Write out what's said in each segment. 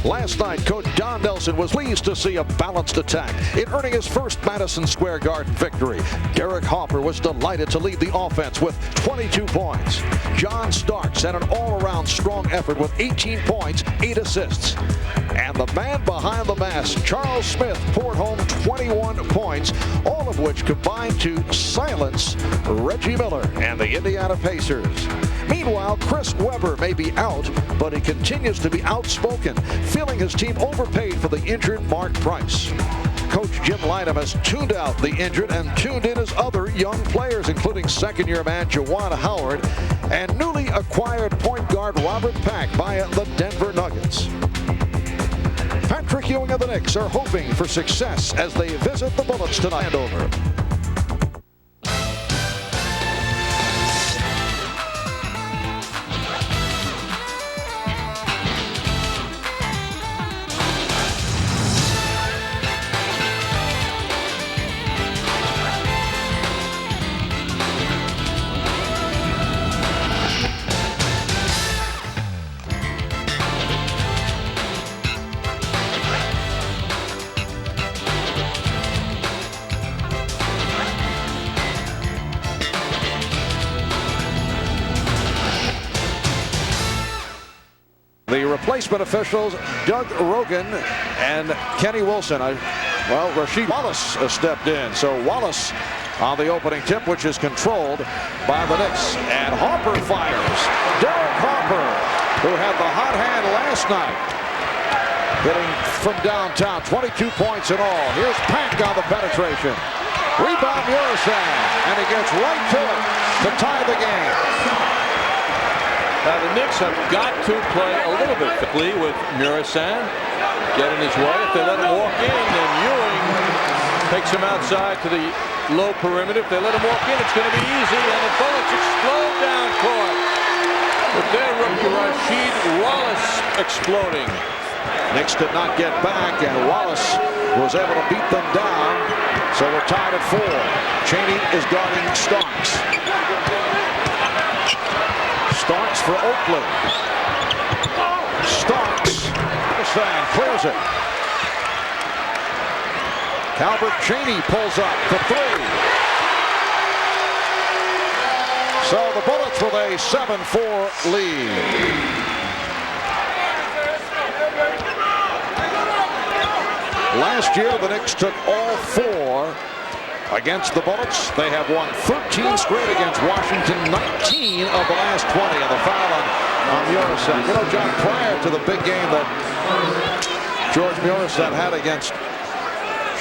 Last night, Coach Don Nelson was pleased to see a balanced attack in earning his first Madison Square Garden victory. Derek Harper was delighted to lead the offense with 22 points. John Starks had an all-around strong effort with 18 points, 8 assists. And the man behind the mask, Charles Smith, poured home 21 points, all of which combined to silence Reggie Miller and the Indiana Pacers. Meanwhile, Chris Webber may be out, but he continues to be outspoken, feeling his team overpaid for the injured Mark Price. Coach Jim Lynam has tuned out the injured and tuned in his other young players, including second-year man Juwan Howard and newly acquired point guard Robert Pack via the Denver Nuggets. Patrick Ewing of the Knicks are hoping for success as they visit the Bullets tonight. Over. The replacement officials, Doug Rogan and Kenny Wilson. Rasheed Wallace has stepped in. So Wallace on the opening tip, which is controlled by the Knicks. And Harper fires. Derek Harper, who had the hot hand last night, hitting from downtown, 22 points in all. Here's Pack on the penetration. Rebound Murasan, and he gets right to it to tie the game. Now the Knicks have got to play a little bit quickly with Murasan. Get in his way. If they let him walk in, then Ewing takes him outside to the low perimeter. If they let him walk in, it's going to be easy. And the Bullets explode down court with their rookie Rasheed Wallace exploding. Knicks did not get back, and Wallace was able to beat them down. So we're tied at 4. Chaney is guarding Starks. Starks for Oakley. Starks. Clears it. Calvert Chaney pulls up for 3. So the Bullets with a 7-4 lead. Last year, the Knicks took all 4 against the Bullets. They have won 13 straight against Washington, 19 of the last 20, and the foul on Murasan. You know, John, prior to the big game that George Murasan had against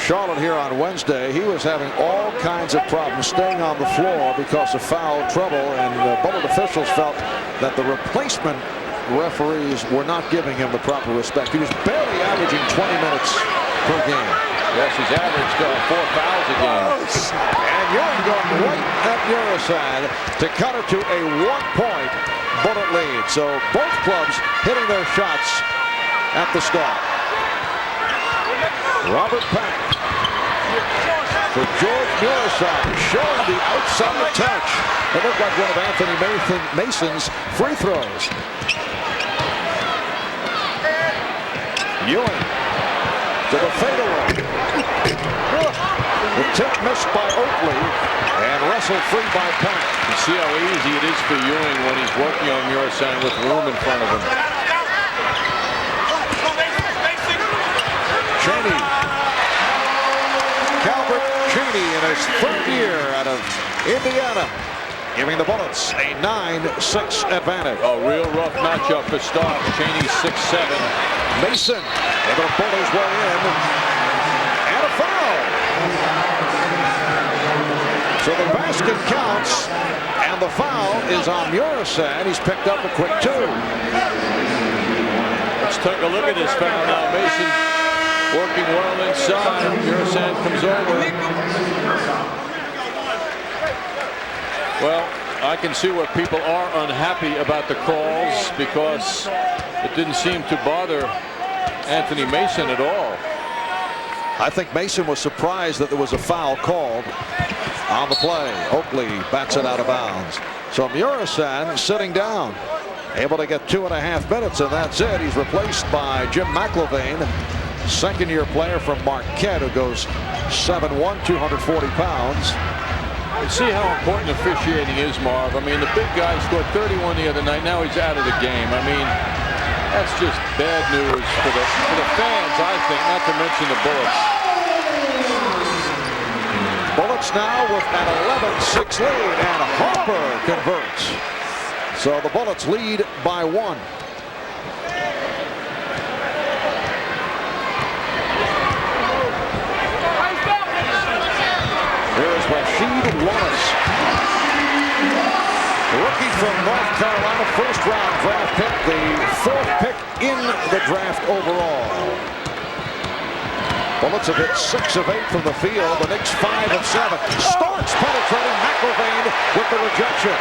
Charlotte here on Wednesday, he was having all kinds of problems staying on the floor because of foul trouble, and Bullet officials felt that the replacement referees were not giving him the proper respect. He was barely averaging 20 minutes per game. Yes, he's averaged 4 fouls a game. And Ewing going right at Murasan to cut it to a 1-point Bullet lead. So both clubs hitting their shots at the start. Robert Pack for George Murasan, showing the outside touch. It looked like one of Anthony Mason's free throws. Ewing to the fadeaway. The tip missed by Oakley and wrestled free by Pack. You see how easy it is for Ewing when he's working on Murasan with room in front of him. Chaney. Calvert Chaney in his 3rd year out of Indiana, giving the Bullets a 9-6 advantage. A real rough matchup for Stark. Chaney's 6'7". Mason able to pull his way in, and a foul. So the basket counts, and the foul is on Murasan. He's picked up a quick 2. Let's take a look at this foul now. Mason working well inside. Murasan comes over. Well, I can see where people are unhappy about the calls because it didn't seem to bother Anthony Mason at all. I think Mason was surprised that there was a foul called on the play. Oakley bats it out of bounds. So Murasan sitting down. able to get 2.5 minutes, and that's it. He's replaced by Jim McIlvaine, second-year player from Marquette, who goes 7'1", 240 pounds. You see how important officiating is, Marv. I mean, the big guy scored 31 the other night. Now he's out of the game. I mean, that's just bad news for the fans, I think, not to mention the Bullets. Bullets now with an 11-6 lead, and Harper converts. So the Bullets lead by 1. Here's Rasheed Wallace, rookie from North Carolina, first-round draft pick, the 4th pick in the draft overall. Bullets have hit 6 of 8 from the field. The Knicks 5 of 7. Starks penetrating. McIlvaine with the rejection.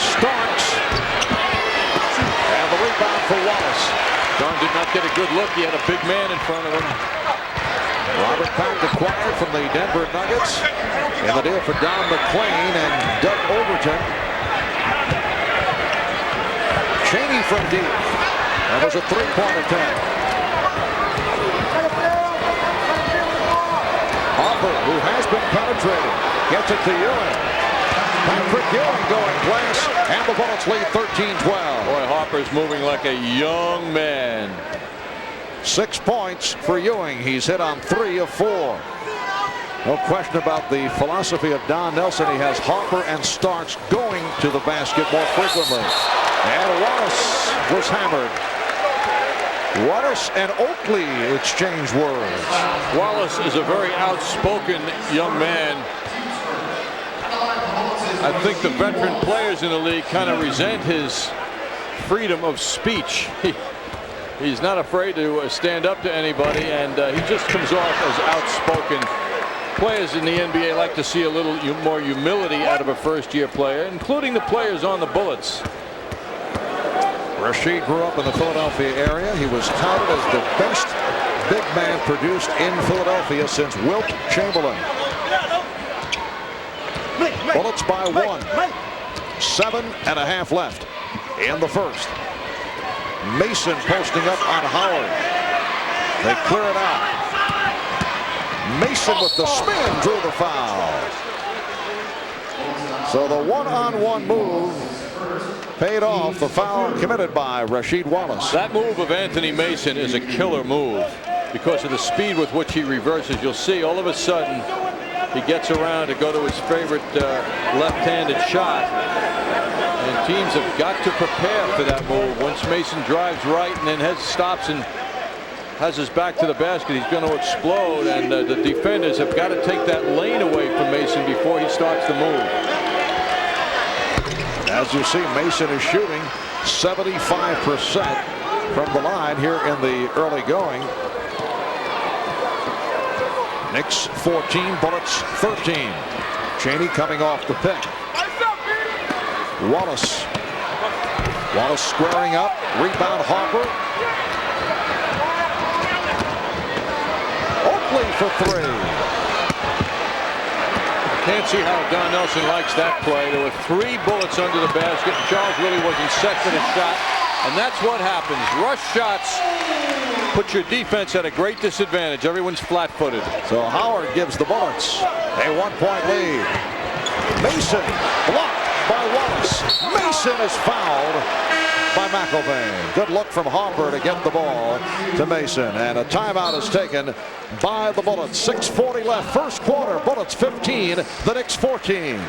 Starks, and the rebound for Wallace. John did not get a good look. He had a big man in front of him. Robert Pack acquired from the Denver Nuggets in the deal for Don McClain and Doug Overton. Cheney from deep. That was a 3-point attempt. Harper, who has been penetrated, gets it to Ewing. Patrick Ewing going glass, and the Bullets lead 13-12. Boy, Harper's moving like a young man. 6 points for Ewing. He's hit on 3 of 4. No question about the philosophy of Don Nelson. He has Harper and Starks going to the basket more frequently. And Wallace was hammered. Wallace and Oakley exchanged words. Wallace is a very outspoken young man. I think the veteran players in the league kind of resent his freedom of speech. He's not afraid to stand up to anybody, and he just comes off as outspoken. Players in the NBA like to see a little more humility out of a first-year player, including the players on the Bullets. Rasheed grew up in the Philadelphia area. He was touted as the best big man produced in Philadelphia since Wilt Chamberlain. Bullets by 1. 7.5 left in the first. Mason posting up on Howard. They clear it out. Mason with the spin drew the foul. So the one-on-one move paid off. The foul committed by Rasheed Wallace. That move of Anthony Mason is a killer move because of the speed with which he reverses. You'll see all of a sudden he gets around to go to his favorite left-handed shot. And teams have got to prepare for that move. Once Mason drives right and then stops and has his back to the basket, he's going to explode. And the defenders have got to take that lane away from Mason before he starts the move. As you see, Mason is shooting 75% from the line here in the early going. Knicks 14, Bullets 13. Cheney coming off the pick. Wallace squaring up. Rebound Harper. Oakley for 3. Can't see how Don Nelson likes that play. There were 3 Bullets under the basket. Charles really wasn't set for the shot. And that's what happens. Rush shots put your defense at a great disadvantage. Everyone's flat-footed. So Howard gives the Bullets a 1-point lead. Mason blocked by Wallace. Mason is fouled by McIlvaine. Good look from Harper to get the ball to Mason. And a timeout is taken by the Bullets. 6:40 left. First quarter. Bullets 15. The Knicks 14.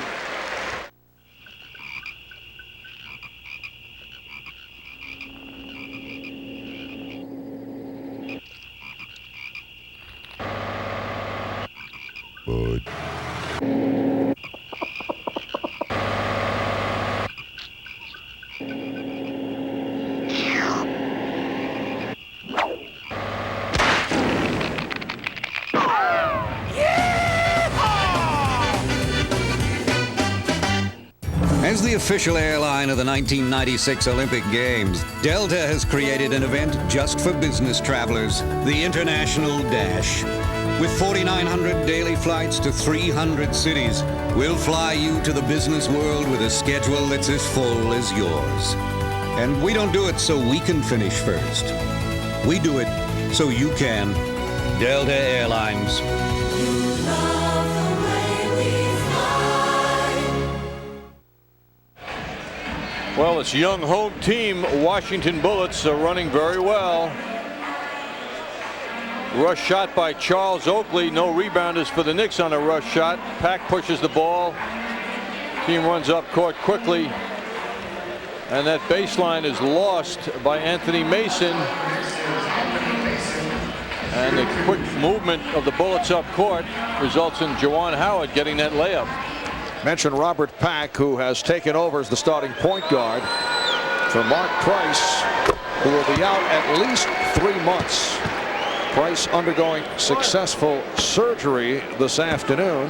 As the official airline of the 1996 Olympic Games, Delta has created an event just for business travelers, the International Dash. With 4,900 daily flights to 300 cities, we'll fly you to the business world with a schedule that's as full as yours. And we don't do it so we can finish first. We do it so you can. Delta Airlines. Well, this young home team, Washington Bullets, are running very well. Rush shot by Charles Oakley. No rebounders for the Knicks on a rush shot. Pack pushes the ball. Team runs up court quickly. And that baseline is lost by Anthony Mason. And the quick movement of the Bullets up court results in Juwan Howard getting that layup. Mentioned Robert Pack, who has taken over as the starting point guard for Mark Price, who will be out at least 3 months. Price undergoing successful surgery this afternoon.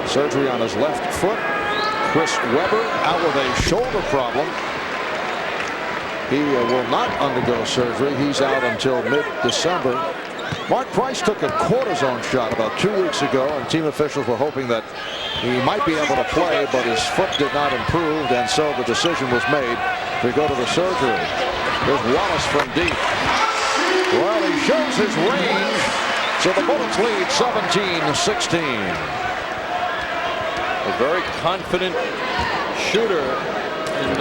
Surgery on his left foot. Chris Webber out with a shoulder problem. He will not undergo surgery. He's out until mid-December. Mark Price took a cortisone shot about 2 weeks ago, and team officials were hoping that he might be able to play, but his foot did not improve, and so the decision was made to go to the surgery. Here's Wallace from deep. Well, he shows his range, so the Bullets lead 17-16. A very confident shooter in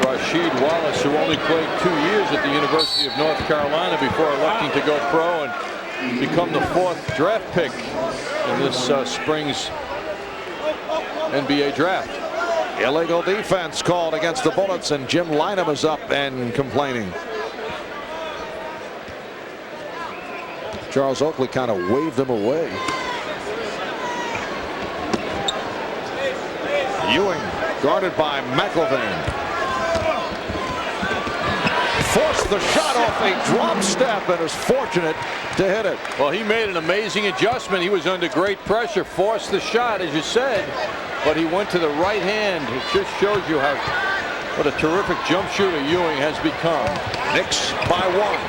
Rasheed Wallace, who only played 2 years at the University of North Carolina before electing to go pro and become the 4th draft pick in this spring's NBA draft. Illegal defense called against the Bullets, and Jim Lynam is up and complaining. Charles Oakley kind of waved him away. Ewing guarded by McIlvaine. Forced the shot off a drop step and is fortunate to hit it. Well, he made an amazing adjustment. He was under great pressure, forced the shot, as you said, but he went to the right hand. It just shows you what a terrific jump shooter Ewing has become. Knicks by 1.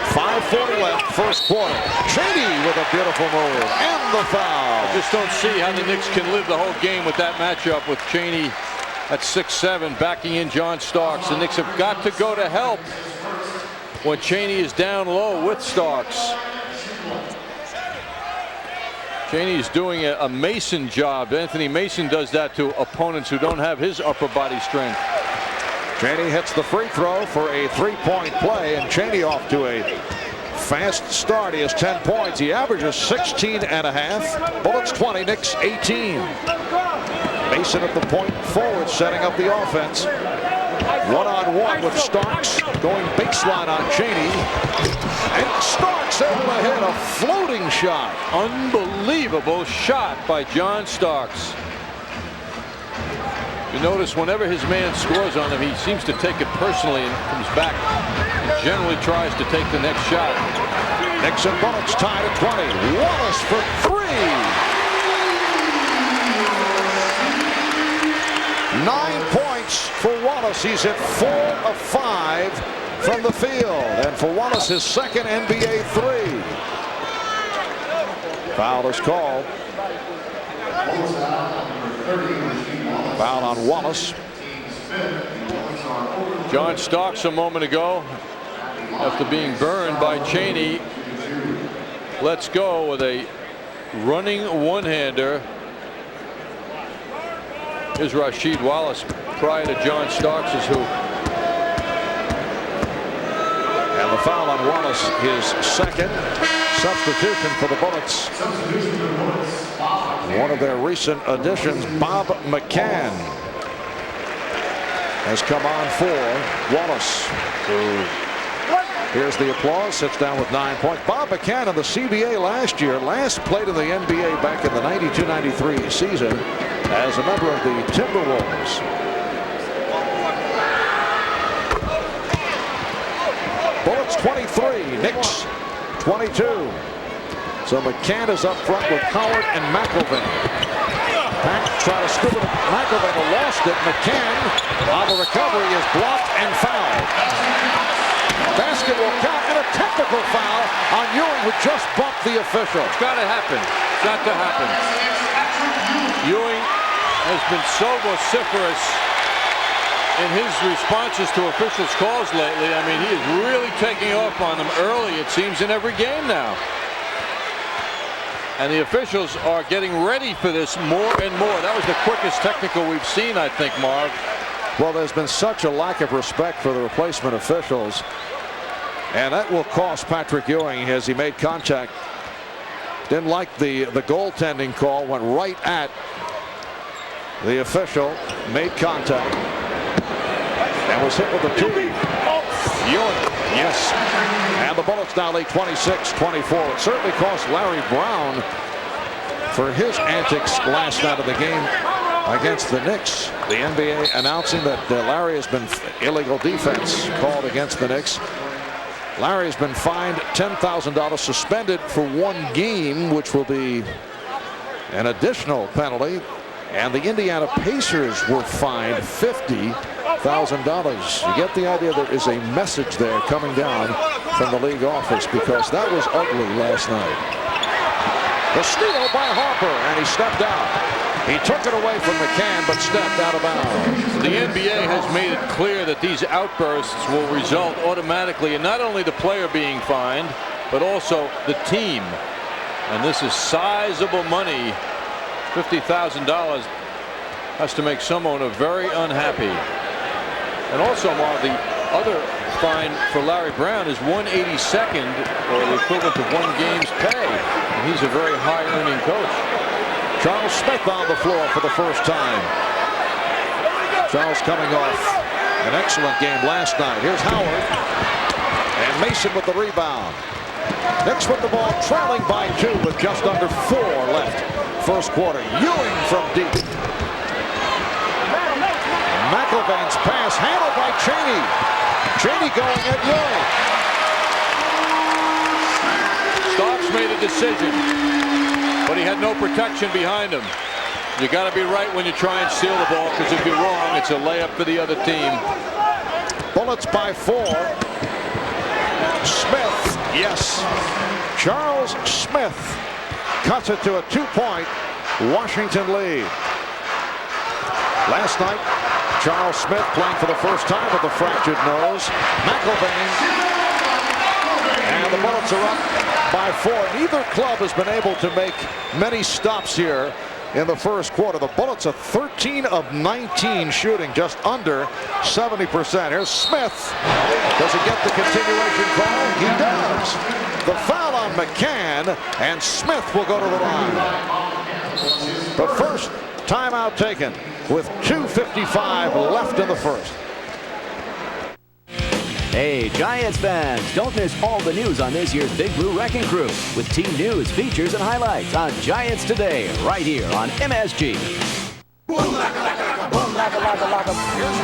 5:40 left, first quarter. Cheney with a beautiful move and the foul. I just don't see how the Knicks can live the whole game with that matchup with Cheney at 6'7", backing in John Starks. The Knicks have got to go to help when Cheney is down low with Starks. Cheney's doing a Mason job. Anthony Mason does that to opponents who don't have his upper body strength. Cheney hits the free throw for a 3-point play, and Cheney off to a fast start. He has 10 points. He averages 16.5. Bullets 20, Knicks 18. Mason at the point forward, setting up the offense. One-on-one with Starks, going baseline on Cheney. And Starks able to hit a floating shot. Unbelievable shot by John Starks. You notice whenever his man scores on him, he seems to take it personally and comes back and generally tries to take the next shot. Knicks and Bullets tied at 20. Wallace for 3. 9 points for Wallace. He's hit 4 of 5 from the field. And for Wallace, his second NBA 3. Foul is called. Foul on Wallace. John Starks a moment ago, after being burned by Cheney, lets go with a running one-hander. Here's Rasheed Wallace prior to John Starks' hoop. And the foul on Wallace, his second. Substitution for the Bullets. One of their recent additions, Bob McCann, has come on for Wallace. Here's the applause. Sits down with 9 points. Bob McCann in the CBA last year. Last played in the NBA back in the 92-93 season as a member of the Timberwolves. Bullets 23. Knicks 22. So McCann is up front with Howard and McIlvaine. Pack try to scoop it. McIlvaine lost it. McCann on the recovery is blocked and fouled. Basket will count, and a technical foul on Ewing, who just bumped the official. It's got to happen. It's got to happen. Ewing has been so vociferous in his responses to officials' calls lately. I mean, he is really taking off on them early, it seems, in every game now. And the officials are getting ready for this more and more. That was the quickest technical we've seen, I think, Marv. Well, there's been such a lack of respect for the replacement officials, and that will cost Patrick Ewing as he made contact. Didn't like the goaltending call, went right at the official, made contact, and was hit with a tee. Ewing, yes. And the Bullets now lead 26-24. It certainly cost Larry Brown for his antics last night of the game against the Knicks. The NBA announcing that Larry has been illegal defense called against the Knicks. Larry has been fined $10,000, suspended for 1 game, which will be an additional penalty. And the Indiana Pacers were fined $50,000. You get the idea there is a message there coming down from the league office, because that was ugly last night. The steal by Harper, and he stepped out. He took it away from McCann, but stepped out of bounds. The NBA has made it clear that these outbursts will result automatically in not only the player being fined, but also the team. And this is sizable money. $50,000 has to make some owner very unhappy. And also, Mark, the other fine for Larry Brown is 1/82nd, or the equivalent of 1 game's pay. And he's a very high-earning coach. Charles Smith on the floor for the first time. Charles coming off an excellent game last night. Here's Howard, and Mason with the rebound. Knicks with the ball, trailing by 2 with just under 4 left. First quarter. Ewing from deep. McIlvain's pass handled by Chaney. Chaney going at Ewing. Starks made a decision, but he had no protection behind him. You got to be right when you try and steal the ball, because if you're wrong, it's a layup for the other team. Bullets by 4. Smith, yes. Charles Smith cuts it to a 2-point Washington lead. Last night, Charles Smith playing for the first time with a fractured nose. McIlvain, and the Bullets are up by 4. Neither club has been able to make many stops here in the first quarter. The Bullets are 13 of 19 shooting, just under 70%. Here's Smith. Does he get the continuation call? He does. The foul on McCann, and Smith will go to the line. But first, timeout taken with 2:55 left in the first. Hey, Giants fans, don't miss all the news on this year's Big Blue Wrecking Crew with team news, features, and highlights on Giants Today, right here on MSG. Boom, Here's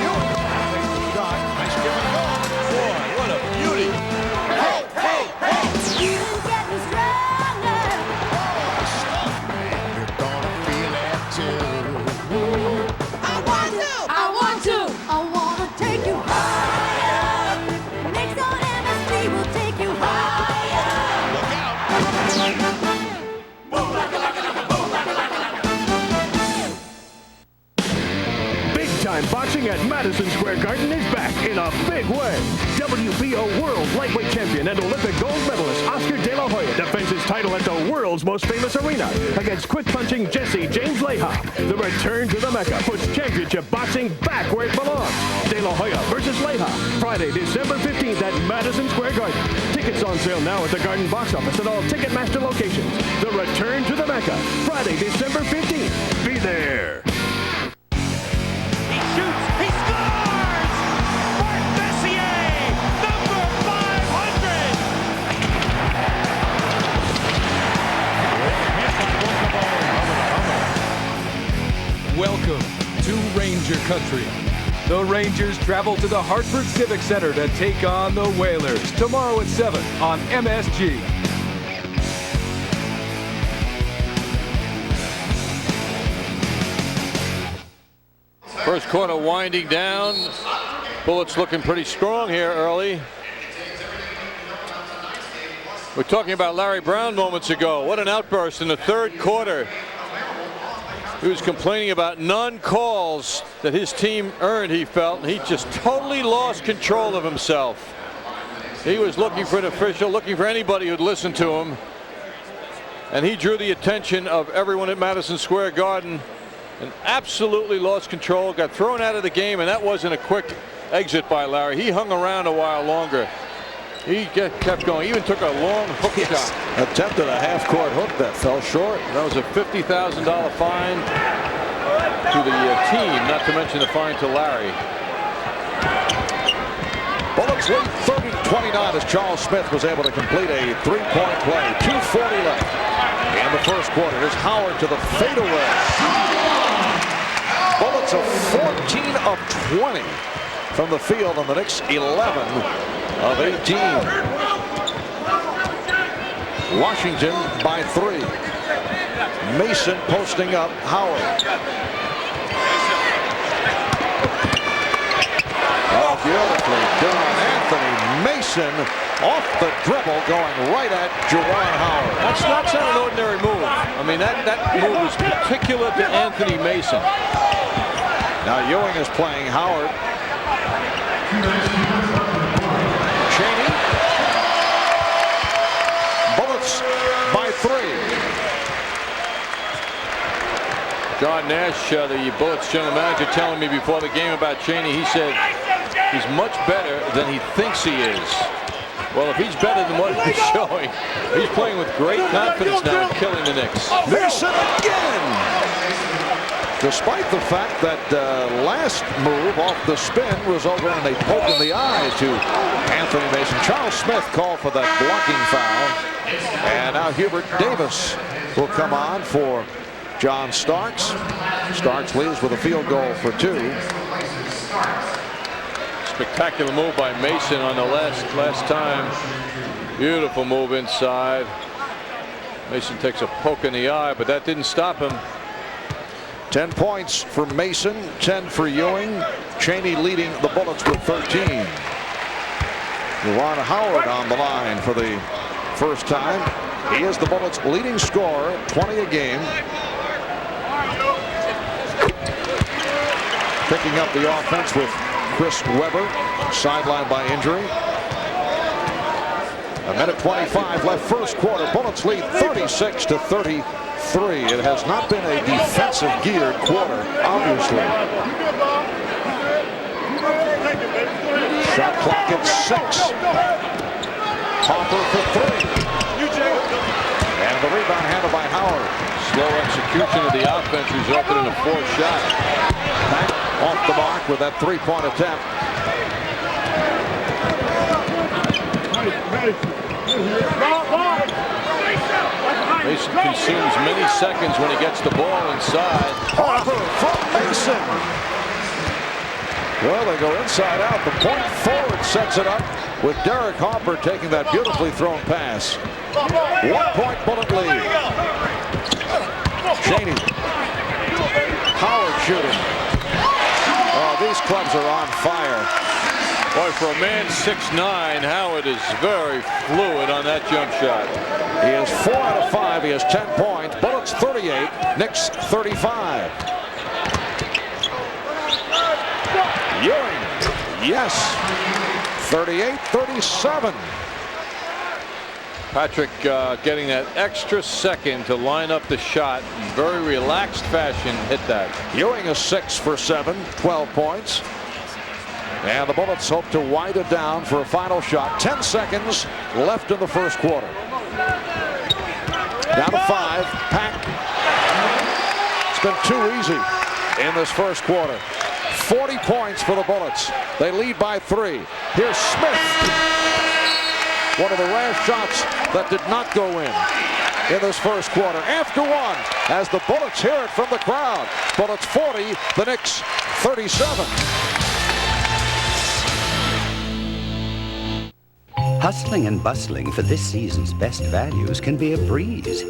Ewing. Nice give and go. Boy, what a beauty. Hey, hey, hey. You're getting stronger. You're gonna feel it too. I want to take you higher. Next on MSG will take you higher. Look out! Big time boxing at Madison Square Garden is back in a big way. WBO World Lightweight Champion and Olympic gold medalist Oscar De La Hoya defends his title at the world's most famous arena against quick-punching Jesse James Leija. The return to the Mecca puts championship boxing back where it belongs. De La Hoya versus Leija, Friday, December 15th at Madison Square Garden. Tickets on sale now at the Garden box office at all Ticketmaster locations. The return to the Mecca, Friday, December 15th. Be there. He shoots, he scores! Mark Messier, number 500! Welcome to Ranger Country. The Rangers travel to the Hartford Civic Center to take on the Whalers tomorrow at 7 on MSG. First quarter winding down. Bullets looking pretty strong here early. We're talking about Larry Brown moments ago. What an outburst in the third quarter. He was complaining about non-calls that his team earned, he felt, and he just totally lost control of himself. He was looking for an official, looking for anybody who'd listen to him. And he drew the attention of everyone at Madison Square Garden and absolutely lost control, got thrown out of the game, and that wasn't a quick exit by Larry. He hung around a while longer. He kept going, even took a long hook shot. Attempted a half-court hook that fell short. That was a $50,000 fine to the team, not to mention the fine to Larry. Bullets lead 30-29 as Charles Smith was able to complete a three-point play. 2:40 left in the first quarter. Here's Howard to the fadeaway. Bullets are 14 of 20 from the field, and the Knicks 11 of 18. Washington by 3. Mason posting up Howard. Oh, beautifully done. Anthony Mason off the dribble going right at Juwan Howard. That's not an ordinary move. I mean, that move was particular to Anthony Mason. Now Ewing is playing Howard. Cheney. Bullets by 3. John Nash, the Bullets general manager, telling me before the game about Cheney, he said he's much better than he thinks he is. Well, if he's better than what he's showing, he's playing with great confidence now and killing the Knicks. Mason again. Despite the fact that last move off the spin was over and they poke in the eye to Anthony Mason. Charles Smith called for that blocking foul. And now Hubert Davis will come on for John Starks. Starks leads with a field goal for 2. Spectacular move by Mason on the last time. Beautiful move inside. Mason takes a poke in the eye, but that didn't stop him. 10 points for Mason, 10 for Ewing. Cheney leading the Bullets with 13. Juwan Howard on the line for the first time. He is the Bullets' leading scorer, 20 a game. Picking up the offense with Chris Webber, sidelined by injury. 1:25 left first quarter. Bullets lead 36-33. It has not been a defensive geared quarter, obviously. Shot clock at 6. Hopper for 3. And the rebound handled by Howard. Slow execution of the offense resulted in a 4th shot. Back off the mark with that 3-point attempt. Mason consumes many seconds when he gets the ball inside. Hopper from Mason. Well, they go inside out. The point forward sets it up with Derek Hopper taking that beautifully thrown pass. 1-point Bullet lead. Cheney. Howard shooting. Oh, these clubs are on fire. Boy, for a man 6'9", Howard is very fluid on that jump shot. He is 4 out of 5. He has 10 points. Bullets 38. Knicks 35. Ewing. Yes. 38-37. Patrick getting that extra second to line up the shot. In very relaxed fashion, hit that. Ewing is 6 for 7. 12 points. And the Bullets hope to wind it down for a final shot. 10 seconds left in the first quarter. Down to 5. Pack. It's been too easy in this first quarter. 40 points for the Bullets. They lead by 3. Here's Smith. One of the rare shots that did not go in this first quarter. After 1, as the Bullets hear it from the crowd. Bullets 40, the Knicks 37. Hustling and bustling for this season's best values can be a breeze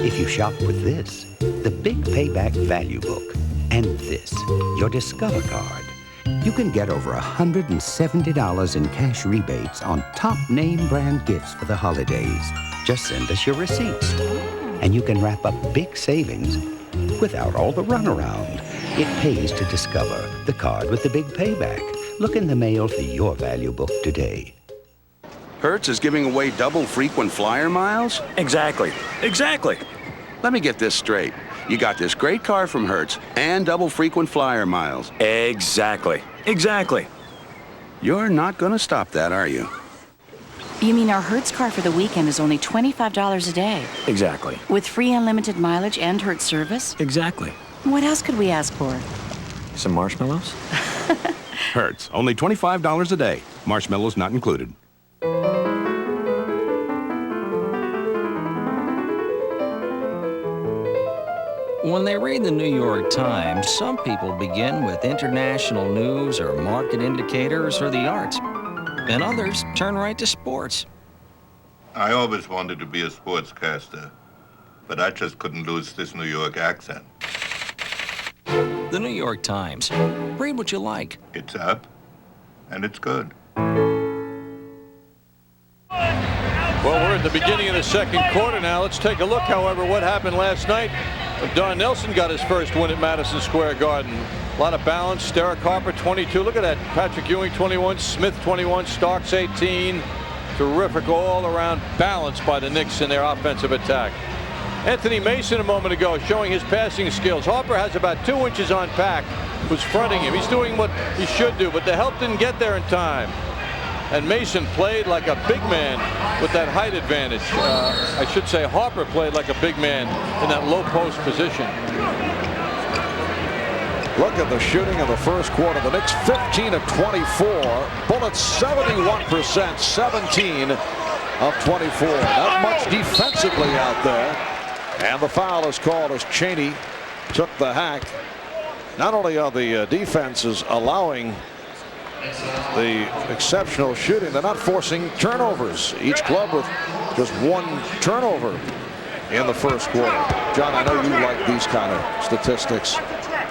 if you shop with this, the Big Payback Value Book, and this, your Discover Card. You can get over $170 in cash rebates on top name brand gifts for the holidays. Just send us your receipts. And you can wrap up big savings without all the runaround. It pays to discover the card with the big payback. Look in the mail for your value book today. Hertz is giving away double frequent flyer miles? Exactly. Let me get this straight. You got this great car from Hertz and double frequent flyer miles. Exactly. You're not going to stop that, are you? You mean our Hertz car for the weekend is only $25 a day? Exactly. With free unlimited mileage and Hertz service? Exactly. What else could we ask for? Some marshmallows? Hertz, only $25 a day. Marshmallows not included. When they read the New York Times, some people begin with international news or market indicators or the arts, and others turn right to sports. I always wanted to be a sportscaster, but I just couldn't lose this New York accent. The New York Times. Read what you like. It's up, and it's good. Well, we're at the beginning of the second quarter now. Let's take a look, however, what happened last night when Don Nelson got his first win at Madison Square Garden. A lot of balance. Derek Harper, 22. Look at that. Patrick Ewing, 21. Smith, 21. Starks, 18. Terrific all-around balance by the Knicks in their offensive attack. Anthony Mason a moment ago showing his passing skills. Harper has about 2 inches on Pack, who's fronting him. He's doing what he should do, but the help didn't get there in time. And Mason played like a big man with that height advantage. I should say Harper played like a big man in that low post position. Look at the shooting in the first quarter. The Knicks 15 of 24. Bullets 71%, 17 of 24. Not much defensively out there. And the foul is called as Cheney took the hack. Not only are the defenses allowing the exceptional shooting, they're not forcing turnovers. Each club with just 1 turnover in the first quarter. John, I know you like these kind of statistics.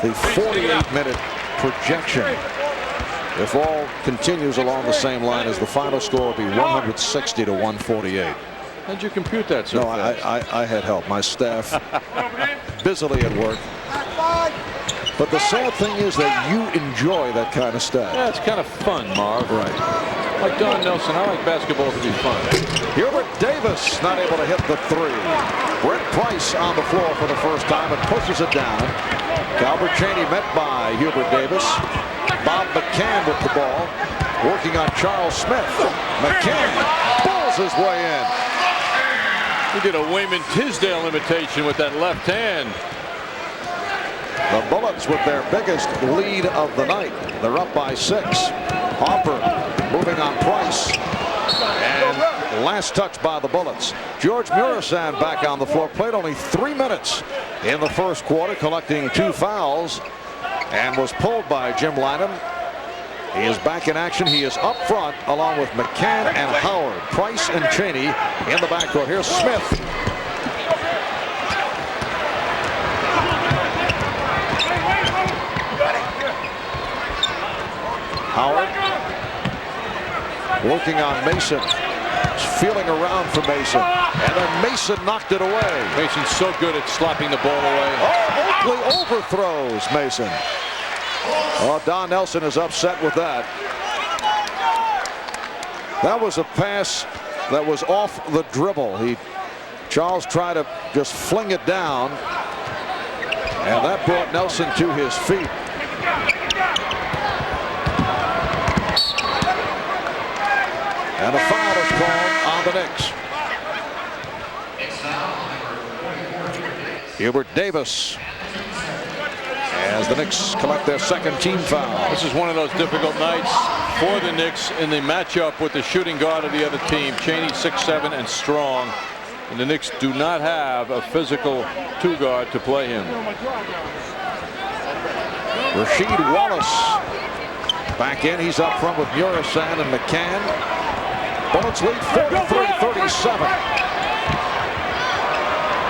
The 48-minute projection, if all continues along the same line as the final score, will be 160 to 148. How'd you compute that so fast? I had help. My staff busily at work. But the sad thing is that you enjoy that kind of stuff. Yeah, it's kind of fun, Marv. Right. Like Don Nelson, I like basketball to be fun. Hubert Davis not able to hit the 3. Brent Price on the floor for the first time and pushes it down. Calbert Cheney met by Hubert Davis. Bob McCann with the ball, working on Charles Smith. McCann pulls his way in. He did a Wayman Tisdale imitation with that left hand. The Bullets with their biggest lead of the night. They're up by 6. Harper moving on Price. And last touch by the Bullets. George Murison back on the floor. Played only 3 minutes in the first quarter, collecting 2 fouls, and was pulled by Jim Lanham. He is back in action. He is up front along with McCann and Howard. Price and Cheney in the backcourt. Here's Smith. Howard working on Mason. Feeling around for Mason. And then Mason knocked it away. Mason's so good at slapping the ball away. Oh, Oakley overthrows Mason. Oh, Don Nelson is upset with that. That was a pass that was off the dribble. Charles tried to just fling it down. And that brought Nelson to his feet. And a foul is called on the Knicks. Hubert Davis, as the Knicks collect their second team foul. This is one of those difficult nights for the Knicks in the matchup with the shooting guard of the other team. Cheney 6'7" and strong. And the Knicks do not have a physical 2 guard to play him. Rasheed Wallace back in. He's up front with Murison and McCann. Bullets lead 43-37.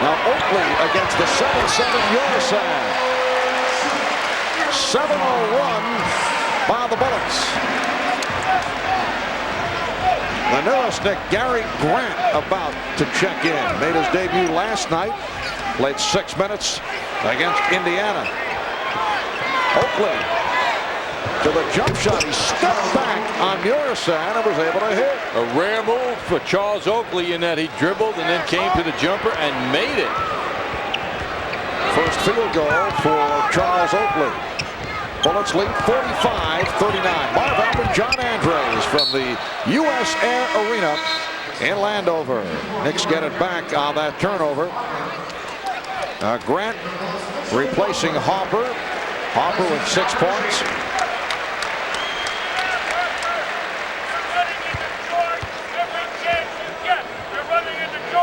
Now Oakley against the 7'7" Murison. 7:01 by the Bullets. The newest Knick, Gary Grant, about to check in. Made his debut last night. Played 6 minutes against Indiana. Oakley to the jump shot. He stepped back on Murasan and was able to hit. A rare move for Charles Oakley in that he dribbled and then came to the jumper and made it. First field goal for Charles Oakley. Bullets lead 45-39. Marv Albert, John Andres from the U.S. Air Arena in Landover. Knicks get it back on that turnover. Grant replacing Hopper. Hopper with 6 points.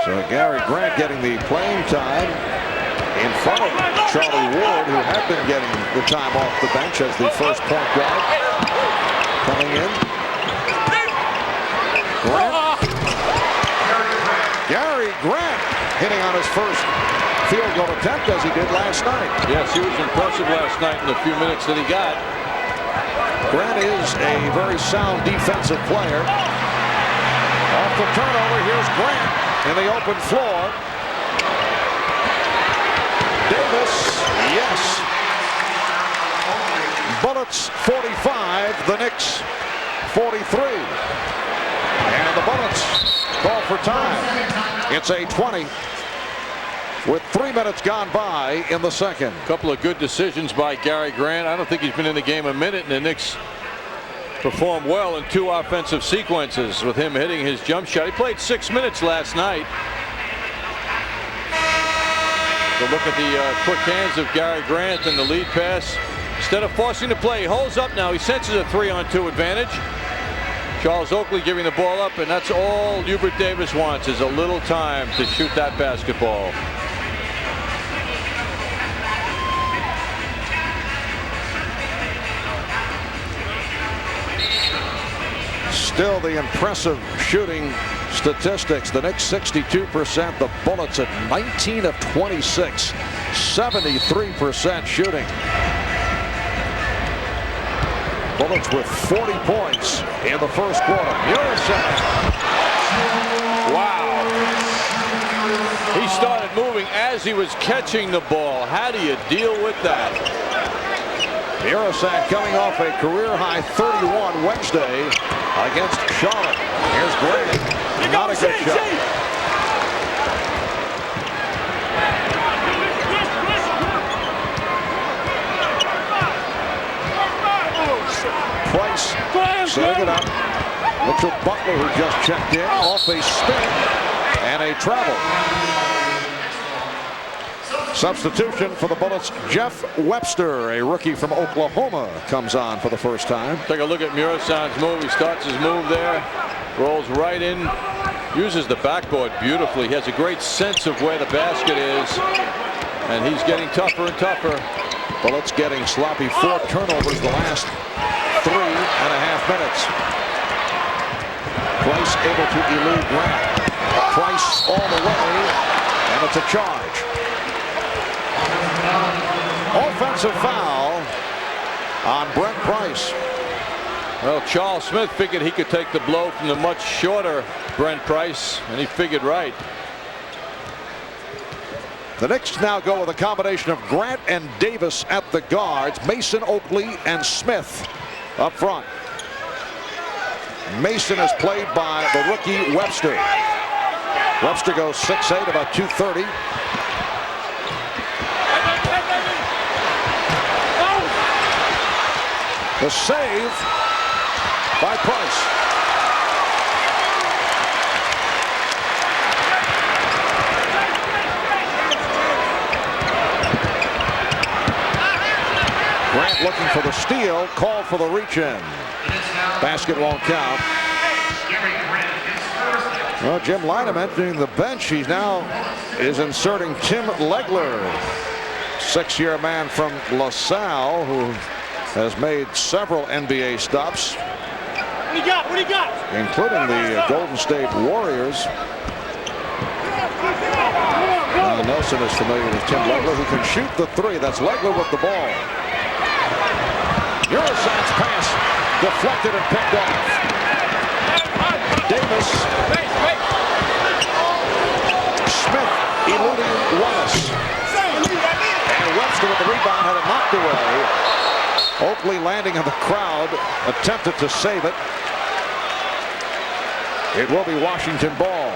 So Gary Grant getting the playing time in front of Charlie Ward, who had been getting the time off the bench as the first point guard. Coming in. Grant. Gary Grant hitting on his first field goal attempt as he did last night. Yes, he was impressive last night in the few minutes that he got. Grant is a very sound defensive player. Off the turnover, here's Grant in the open floor. Davis, yes. Bullets 45, the Knicks 43. And the Bullets call for time. It's a 20 with 3 minutes gone by in the second. A couple of good decisions by Gary Grant. I don't think he's been in the game a minute, and the Knicks performed well in 2 offensive sequences with him hitting his jump shot. He played 6 minutes last night. So look at the quick hands of Gary Grant and the lead pass. Instead of forcing the play, he holds up now. He senses a 3-on-2 advantage. Charles Oakley giving the ball up, and that's all Hubert Davis wants is a little time to shoot that basketball. Still the impressive shooting statistics. The Knicks 62%, the Bullets at 19 of 26, 73% shooting. Bullets with 40 points in the first quarter. Murasan. Wow. He started moving as he was catching the ball. How do you deal with that? Murasan coming off a career-high 31 Wednesday against Charlotte. Here's Grant. Not a good shot. Price setting it up. Mitchell Butler, who just checked in, off a spin and a travel. Substitution for the Bullets, Jeff Webster, a rookie from Oklahoma, comes on for the first time. Take a look at Murasan's move. He starts his move there, rolls right in, uses the backboard beautifully. He has a great sense of where the basket is, and he's getting tougher and tougher. Bullets getting sloppy. 4 turnovers the last 3.5 minutes. Price able to elude Grant. Price all the way, and it's a charge. Offensive foul on Brent Price. Well, Charles Smith figured he could take the blow from the much shorter Brent Price, and he figured right. The Knicks now go with a combination of Grant and Davis at the guards, Mason, Oakley, and Smith up front. Mason is played by the rookie Webster. Webster goes 6'8", about 230. The save by Price. Grant looking for the steal, called for the reach-in. Basket won't count. Well, Jim Lynam entering the bench. He now is inserting Tim Legler, 6-year man from LaSalle, who has made several NBA stops, What do you got? What do you got? including the Golden State Warriors. Nelson is familiar with Tim Legler, who can shoot the 3. That's Legler with the ball. Urisan's pass deflected and picked off. Davis. Smith eluding Wallace. And Webster with the rebound had it knocked away. Oakley landing on the crowd, attempted to save it. It will be Washington ball.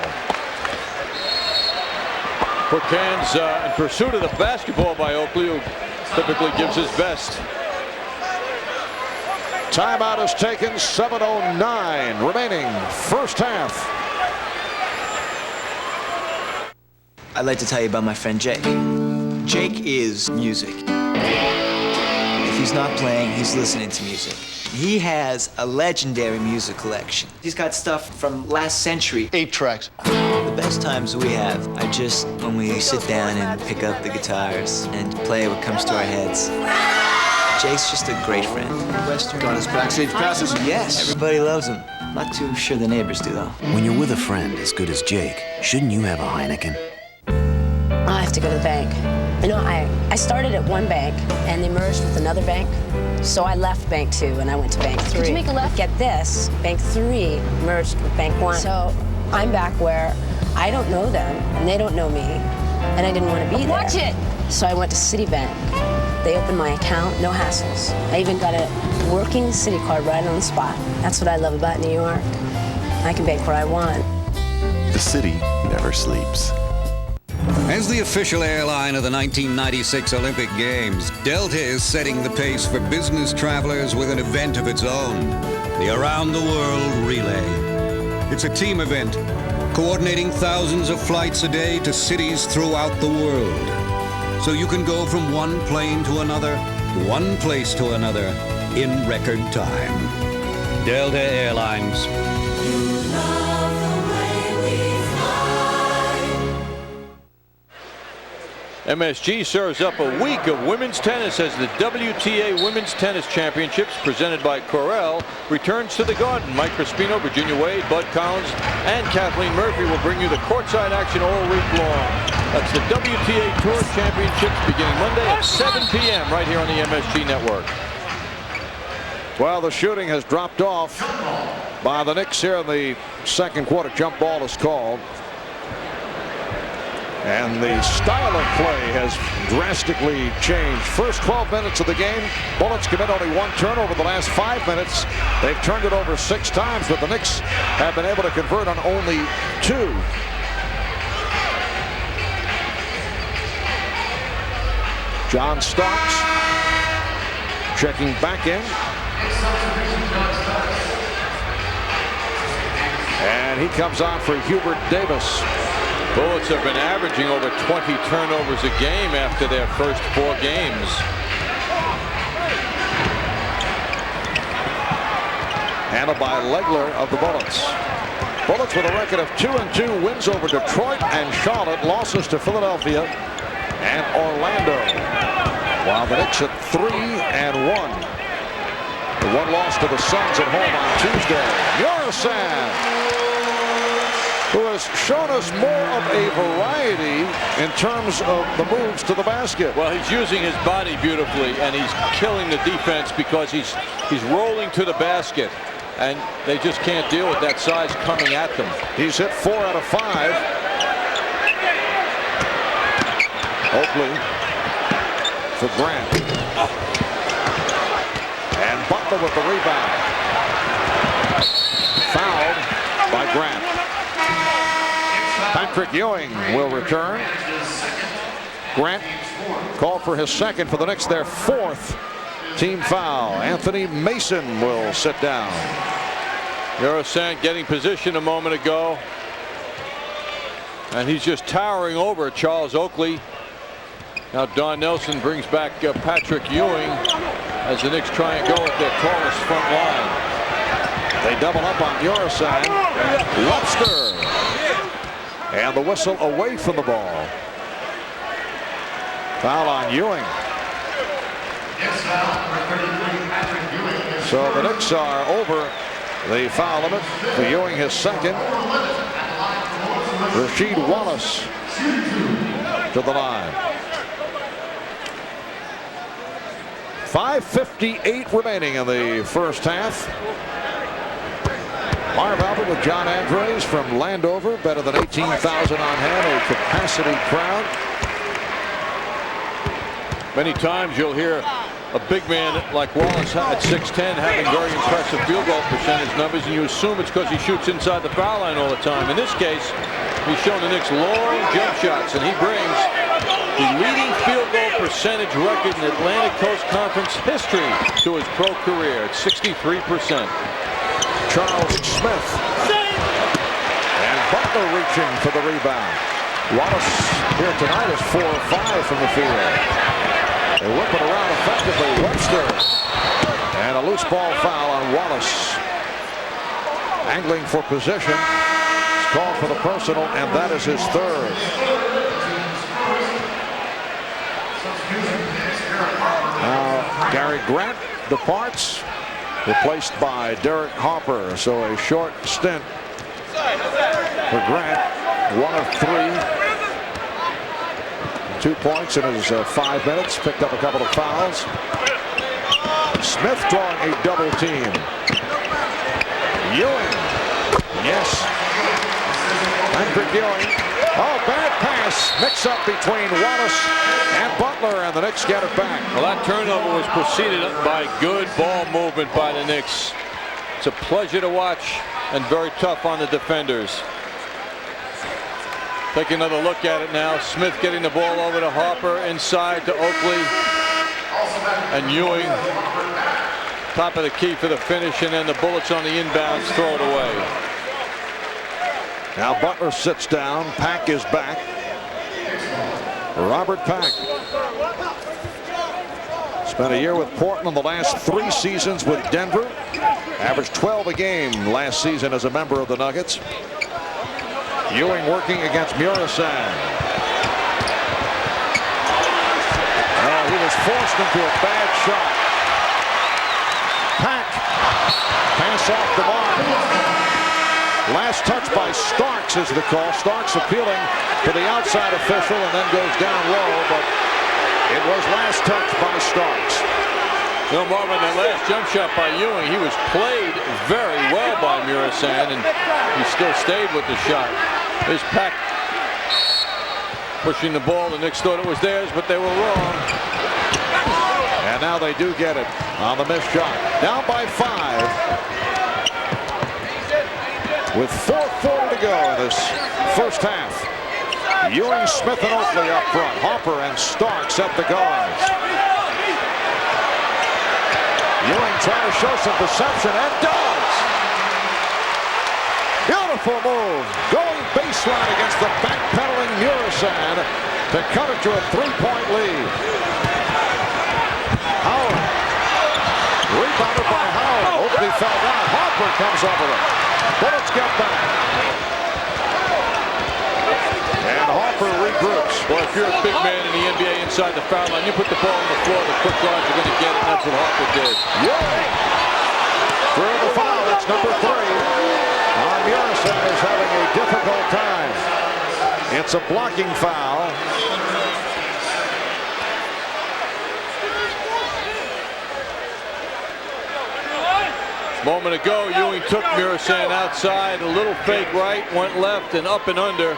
Quick hands in pursuit of the basketball by Oakley, who typically gives his best. Timeout is taken. 7:09 remaining, first half. I'd like to tell you about my friend Jake. Jake is music. If he's not playing, he's listening to music. He has a legendary music collection. He's got stuff from last century. 8 tracks. The best times we have are just when we sit down and pick up the guitars and play what comes to our heads. Jake's just a great friend. Western. Got his backstage passes? Yes. Everybody loves him. Not too sure the neighbors do, though. When you're with a friend as good as Jake, shouldn't you have a Heineken? I have to go to the bank. You know, I started at one bank, and they merged with another bank. So I left Bank 2, and I went to Bank 3. Did you make a left? Get this, Bank 3 merged with Bank 1. So I'm back where I don't know them, and they don't know me, and I didn't want to be there. Watch it! So I went to Citibank. They opened my account, no hassles. I even got a working Citi card right on the spot. That's what I love about New York. I can bank where I want. The city never sleeps. As the official airline of the 1996 Olympic Games, Delta is setting the pace for business travelers with an event of its own, the Around the World Relay. It's a team event, coordinating thousands of flights a day to cities throughout the world. So you can go from one plane to another, one place to another, in record time. Delta Airlines. MSG serves up a week of women's tennis as the WTA Women's Tennis Championships, presented by Corel, returns to the Garden. Mike Crispino, Virginia Wade, Bud Collins, and Kathleen Murphy will bring you the courtside action all week long. That's the WTA Tour Championships beginning Monday at 7 p.m. right here on the MSG Network. Well, the shooting has dropped off by the Knicks here in the second quarter. Jump ball is called. And the style of play has drastically changed. First 12 minutes of the game, Bullets commit only one turnover. The last 5 minutes, they've turned it over 6 times, but the Knicks have been able to convert on only 2. John Starks checking back in. And he comes on for Hubert Davis. Bullets have been averaging over 20 turnovers a game after their first 4 games. Handled by Legler of the Bullets. Bullets with a record of 2-2, wins over Detroit and Charlotte, losses to Philadelphia and Orlando. While the Knicks at 3-1. The one loss to the Suns at home on Tuesday. Urisan, who has shown us more of a variety in terms of the moves to the basket. Well, he's using his body beautifully, and he's killing the defense because he's rolling to the basket, and they just can't deal with that size coming at them. He's hit 4 out of 5. Oakley for Grant. And Butler with the rebound. Fouled by Grant. Patrick Ewing will return. Grant called for his second, for the Knicks their 4th team foul. Anthony Mason will sit down. Urisan getting position a moment ago, and he's just towering over Charles Oakley. Now Don Nelson brings back Patrick Ewing as the Knicks try and go with their tallest front line. They double up on Urisan. Webster. And the whistle away from the ball. Foul on Ewing. So the Knicks are over the foul limit. For Ewing, his second. Rasheed Wallace to the line. 5:58 remaining in the first half. Marv Albert with John Andres from Landover. Better than 18,000 on hand. A capacity crowd. Many times you'll hear a big man like Wallace at 6'10" having very impressive field goal percentage numbers, and you assume it's because he shoots inside the foul line all the time. In this case, he's shown the Knicks long jump shots, and he brings the leading field goal percentage record in Atlantic Coast Conference history to his pro career at 63%. Charles Smith. And Butler reaching for the rebound. Wallace here tonight is 4 of 5 from the field. They whip it around effectively. Webster. And a loose ball foul on Wallace. Angling for position. It's called for the personal, and that is his third. Now Gary Grant departs, replaced by Derek Harper. So a short stint for Grant. 1 of 3. 2 points in his 5 minutes. Picked up a couple of fouls. Smith drawing a double team. Ewing. Yes. Patrick Ewing. Oh, bad pass. Mix up between Wallace and Butler, and the Knicks get it back. Well, that turnover was preceded by good ball movement by the Knicks. It's a pleasure to watch and very tough on the defenders. Take another look at it now. Smith getting the ball over to Harper, inside to Oakley, and Ewing top of the key for the finish, and then the Bullets on the inbounds throw it away. Now Butler sits down. Pack is back. Robert Pack spent a year with Portland, the last 3 seasons with Denver. Averaged 12 a game last season as a member of the Nuggets. Ewing working against Murasan. Oh, he was forced into a bad shot. Pack. Pass off the mark. Last touch by Starks is the call. Starks appealing to the outside official and then goes down low, but it was last touch by Starks. You know, Marvin, that last jump shot by Ewing, he was played very well by Murasan, and he still stayed with the shot. There's Pack pushing the ball. The Knicks thought it was theirs, but they were wrong. And now they do get it on the missed shot. Down by 5. With 4:40 to go in this first half. Ewing, Smith, and Oakley up front. Harper and Starks at the guards. Ewing trying to show some deception, and does. Beautiful move. Going baseline against the backpedaling Murasan to cut it to a 3-point lead. Howard. Rebounded by Howard. Oakley fell down. Harper comes over it. Bullets get back. And Harper regroups. Well, if you're a big man in the NBA inside the foul line, you put the ball on the floor, the quick guards are going to get it, and that's what Harper did. Ewing. Through the foul. That's number 3. Murasan is having a difficult time. It's a blocking foul. Moment ago, Ewing took Murasan outside, a little fake right, went left and up and under.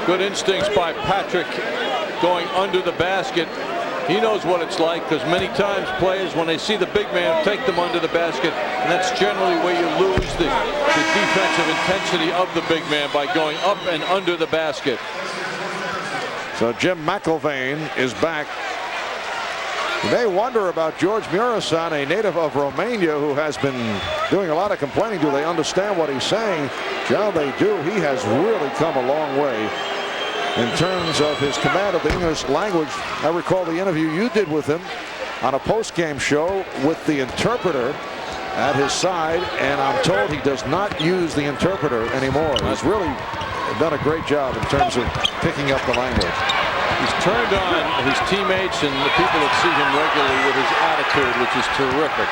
Good instincts by Patrick going under the basket. He knows what it's like, because many times players, when they see the big man, take them under the basket, and that's generally where you lose the defensive intensity of the big man, by going up and under the basket. So Jim McIlvaine is back. You may wonder about George Murasan, a native of Romania who has been doing a lot of complaining. Do they understand what he's saying? John, they do. He has really come a long way in terms of his command of the English language. I recall the interview you did with him on a post-game show with the interpreter at his side, and I'm told he does not use the interpreter anymore. He's really done a great job in terms of picking up the language. He's turned on his teammates and the people that see him regularly with his attitude, which is terrific.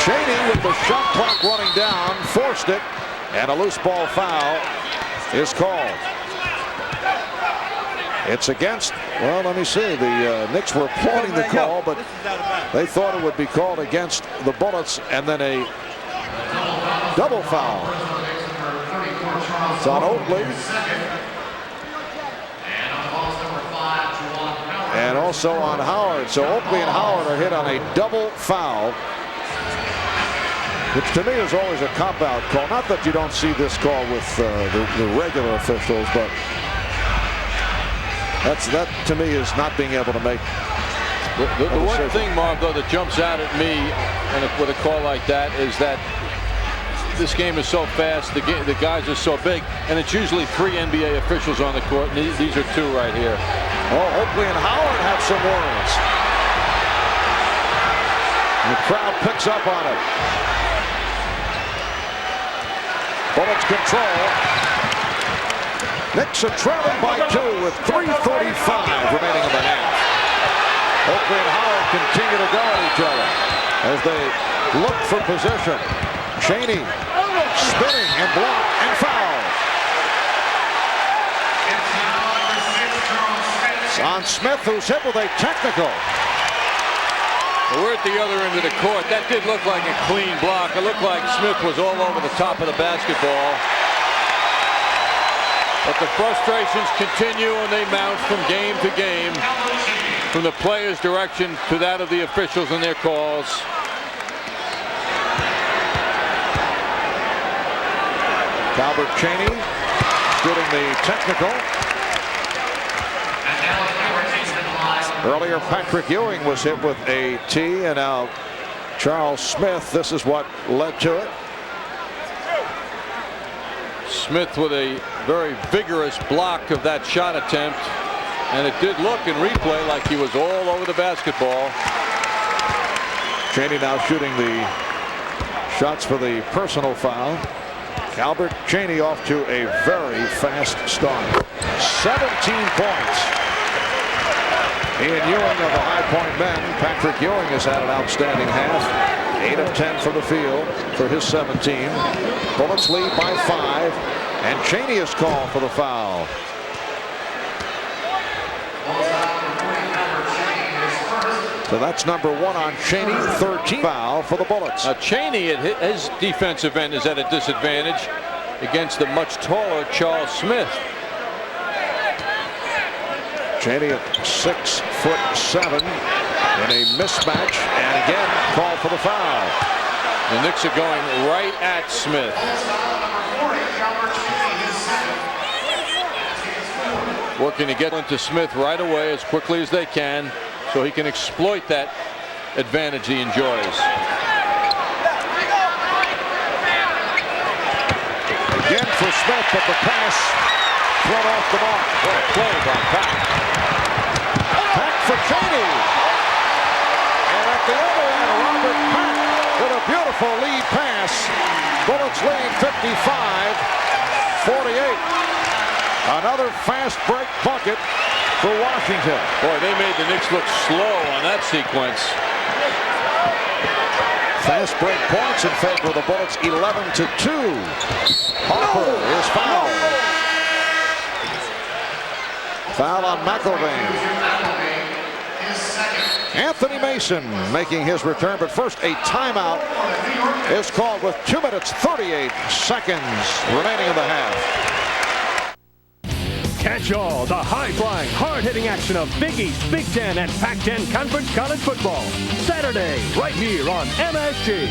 Cheney, with the shot clock running down, forced it, and a loose ball foul is called. It's against, well, let me see. The Knicks were applauding the call, but they thought it would be called against the Bullets, and then a double foul. It's on Oakley. And also on Howard. So Oakley and Howard are hit on a double foul, which to me is always a cop-out call. Not that you don't see this call with the regular officials, but that to me is not being able to make the one thing, Marv, though, that jumps out at me with a call like that is that this game is so fast, the guys are so big, and it's usually 3 NBA officials on the court, and these are 2 right here. Oh, Oakley and Howard have some words. And the crowd picks up on it. Bullets control. Knicks are trailing by 2 with 3:35 remaining in the half. Oakley and Howard continue to go at each other as they look for position. Chaney spinning and blocked and fouled. It's on Smith, who's hit with a technical. We're at the other end of the court. That did look like a clean block. It looked like Smith was all over the top of the basketball. But the frustrations continue and they mount from game to game, from the players' direction to that of the officials and their calls. Albert Chaney shooting the technical. Earlier, Patrick Ewing was hit with a tee, and now Charles Smith. This is what led to it. Smith with a very vigorous block of that shot attempt, and it did look in replay like he was all over the basketball. Chaney now shooting the shots for the personal foul. Albert Chaney off to a very fast start. 17 points. Ian Ewing of the High Point men. Patrick Ewing has had an outstanding half. 8 of 10 from the field for his 17. Bullets lead by 5. And Chaney is called for the foul. So that's number 1 on Chaney. 13 foul for the Bullets. Now Chaney at his defensive end is at a disadvantage against the much taller Charles Smith. Chaney at 6'7" in a mismatch, and again called for the foul. The Knicks are going right at Smith. Working to get into Smith right away as quickly as they can, so he can exploit that advantage he enjoys. Again for Smith, but the pass thrown off the mark. What a play by Pack. Pack for Chaney. And at the other end, Robert Pack with a beautiful lead pass. Bullets lead 55-48. Another fast break bucket for Washington. Boy, they made the Knicks look slow on that sequence. Fast break points in favor of the Bullets, 11-2. Harper is fouled. Foul on McIlvain. Anthony Mason making his return, but first a timeout is called with 2 minutes 38 seconds remaining in the half. Catch all the high-flying, hard-hitting action of Big East, Big Ten, and Pac-10 Conference College Football. Saturday, right here on MSG.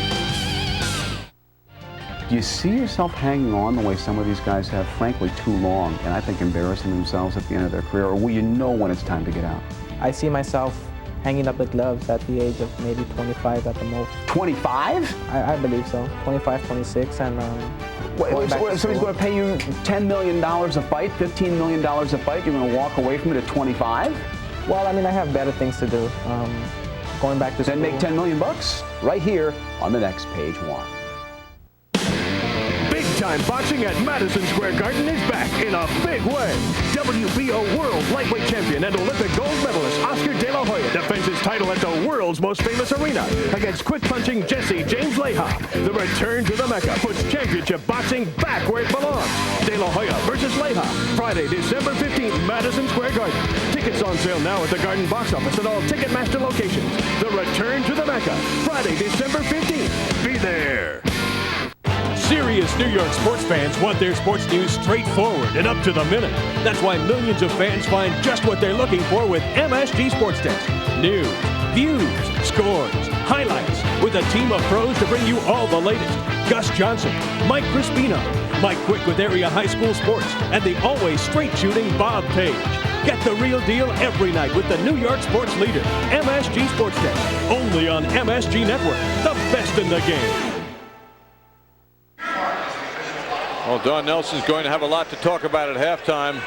Do you see yourself hanging on the way some of these guys have, frankly, too long, and I think embarrassing themselves at the end of their career, or will you know when it's time to get out? I see myself hanging up the gloves at the age of maybe 25 at the most. 25? I believe so. 25, 26, and somebody's going to pay you $10 million a fight, $15 million a fight, you're going to walk away from it at 25? Well, I mean, I have better things to do. Going back to school. Then make $10 million bucks right here on the next Page One. Big-time boxing at Madison Square Garden is back in a big way. WBO World Lightweight Champion and Olympic gold medalist Oscar De La Hoya defends his title at the world's most famous arena against quick-punching Jesse James Leija. The return to the Mecca puts championship boxing back where it belongs. De La Hoya versus Leija, Friday, December 15th, Madison Square Garden. Tickets on sale now at the Garden box office and all Ticketmaster locations. The return to the Mecca, Friday, December 15th. Be there. Serious New York sports fans want their sports news straightforward and up to the minute. That's why millions of fans find just what they're looking for with MSG Sports Desk. News, views, scores, highlights, with a team of pros to bring you all the latest. Gus Johnson, Mike Crispino, Mike Quick with area high school sports, and the always straight-shooting Bob Page. Get the real deal every night with the New York sports leader, MSG Sports Desk. Only on MSG Network, the best in the game. Well, Don Nelson's going to have a lot to talk about at halftime.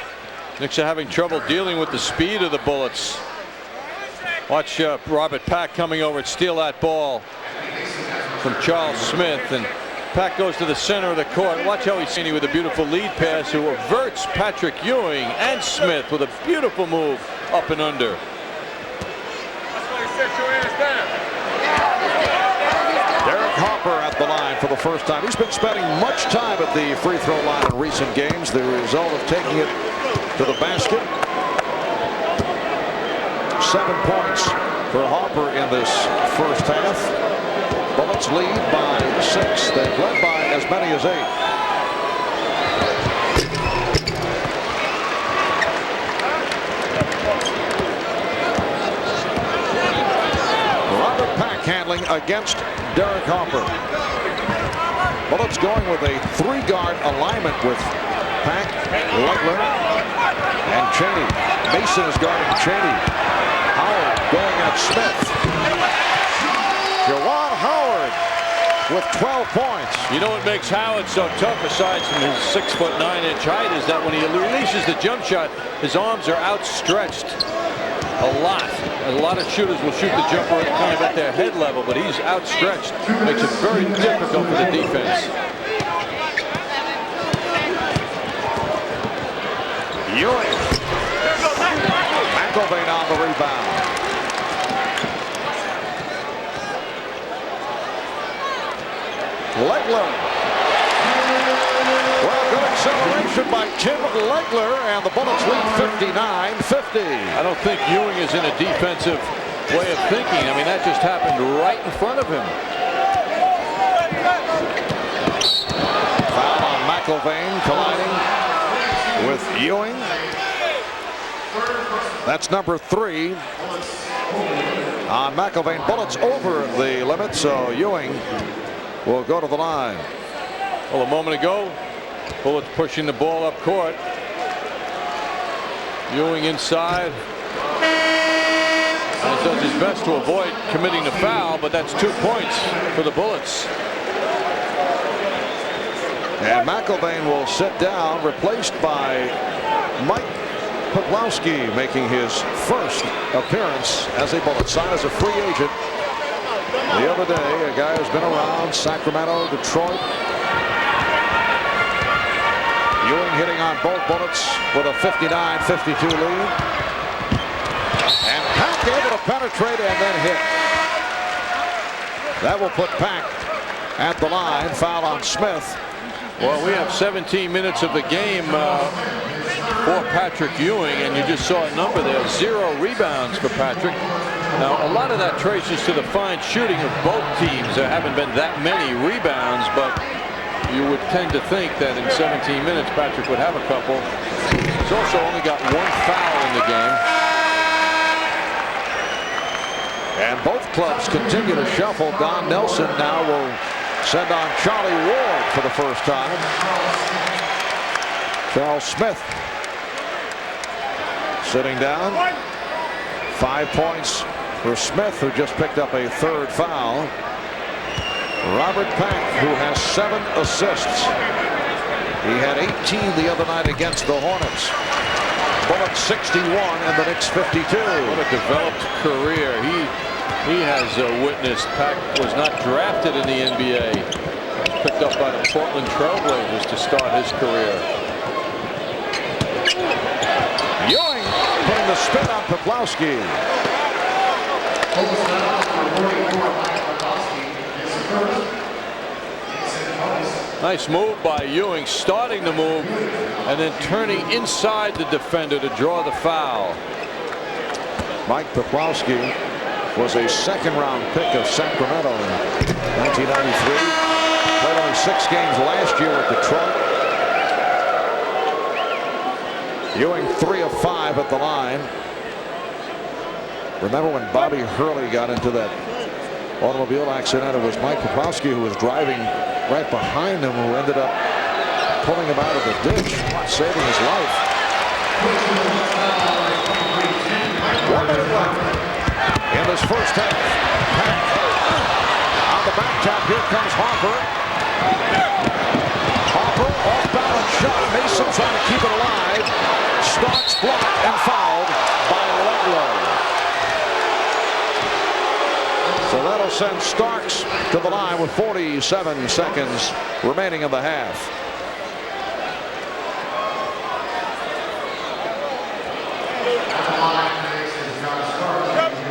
Knicks are having trouble dealing with the speed of the Bullets. Watch Robert Pack coming over and steal that ball from Charles Smith, and Pack goes to the center of the court. Watch how he's standing with a beautiful lead pass, who averts Patrick Ewing and Smith with a beautiful move up and under. That's why you set your ass down. Derek Hopper at the line for the first time. He's been spending much time at the free throw line in recent games. The result of taking it to the basket. 7 points for Hopper in this first half. Bullets lead by 6. They've led by as many as 8. Robert Pack handling against Derek Hopper. Bullets going with a 3-guard alignment with Pack, Lightler, and Cheney. Mason is guarding Cheney. Howard going at Smith. Juwan Howard with 12 points. You know what makes Howard so tough, aside from his 6'9" height, is that when he releases the jump shot, his arms are outstretched a lot. A lot of shooters will shoot the jumper kind of at their head level, but he's outstretched. Makes it very difficult for the defense. Ewing. McIlvain on the rebound. Legler. Well, good acceleration by Tim Legler, and the Bullets lead 59-50. I don't think Ewing is in a defensive way of thinking. I mean, that just happened right in front of him. Foul on McIlvain, colliding with Ewing. That's number 3 on McIlvain. Bullets over the limit, so Ewing will go to the line. Well, a moment ago, Bullets pushing the ball up court. Ewing inside. And does his best to avoid committing the foul, but that's 2 points for the Bullets. And McIlvain will sit down, replaced by Mike Poplawski, making his first appearance as a Bullet. Signed as a free agent the other day, a guy who's been around Sacramento, Detroit. Ewing hitting on both Bullets with a 59-52 lead. And Pack able to penetrate and then hit. That will put Pack at the line. Foul on Smith. Well, we have 17 minutes of the game for Patrick Ewing, and you just saw a number there, 0 rebounds for Patrick. Now, a lot of that traces to the fine shooting of both teams. There haven't been that many rebounds, but you would tend to think that in 17 minutes, Patrick would have a couple. He's also only got 1 foul in the game. And both clubs continue to shuffle. Don Nelson now will send on Charlie Ward for the first time. Charles Smith sitting down. 5 points for Smith, who just picked up a 3rd foul. Robert Pack, who has 7 assists. He had 18 the other night against the Hornets. Bullets 61 and the Knicks 52. What a developed career he has witnessed. Pack was not drafted in the NBA. picked up by the Portland Trailblazers to start his career. Ewing putting the spin on Poplawski. Nice move by Ewing, starting the move and then turning inside the defender to draw the foul. Mike Poplawski was a second-round pick of Sacramento in 1993. Played only 6 games last year with Detroit. Ewing 3 of 5 at the line. Remember when Bobby Hurley got into that automobile accident? It was Mike Poplawski who was driving right behind him, who ended up pulling him out of the ditch, saving his life. 1 minute left in this first half. On the back tap, here comes Harper. Harper, off-balance shot. Mason trying to keep it alive. Starks blocked and fouled by Ludlow. So that'll send Starks to the line with 47 seconds remaining in the half.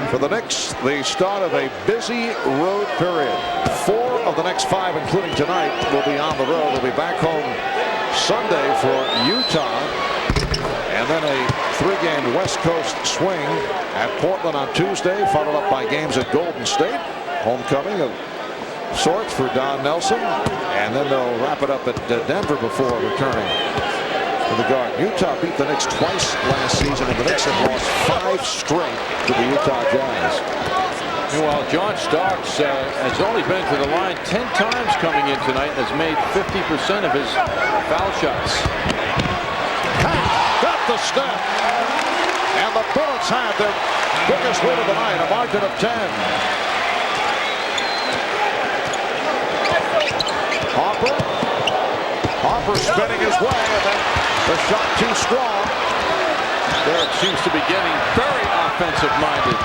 For the Knicks, the start of a busy road period. 4 of the next 5, including tonight, will be on the road. They'll be back home Sunday for Utah. And then a 3-game West Coast swing at Portland on Tuesday, followed up by games at Golden State. Homecoming of sorts for Don Nelson. And then they'll wrap it up at Denver before returning to the Garden. Utah beat the Knicks twice last season, and the Knicks have lost 5 straight to the Utah Jazz. Meanwhile, John Starks has only been to the line 10 times coming in tonight and has made 50% of his foul shots. Got the step. And the Bullets had their biggest win of the night, a margin of 10. Harper spinning his way, and then the shot too strong. Derek seems to be getting very offensive-minded.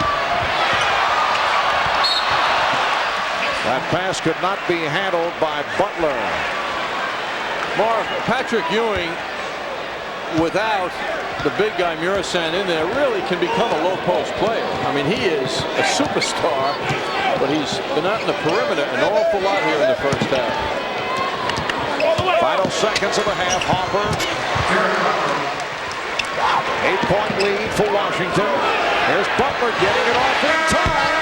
That pass could not be handled by Butler. Mark, Patrick Ewing, without the big guy Murasan in there, really can become a low-post player. I mean, he is a superstar, but he's been out in the perimeter an awful lot here in the first half. Final seconds of the half. Harper. 8-point lead for Washington. Here's Butler getting it off in time.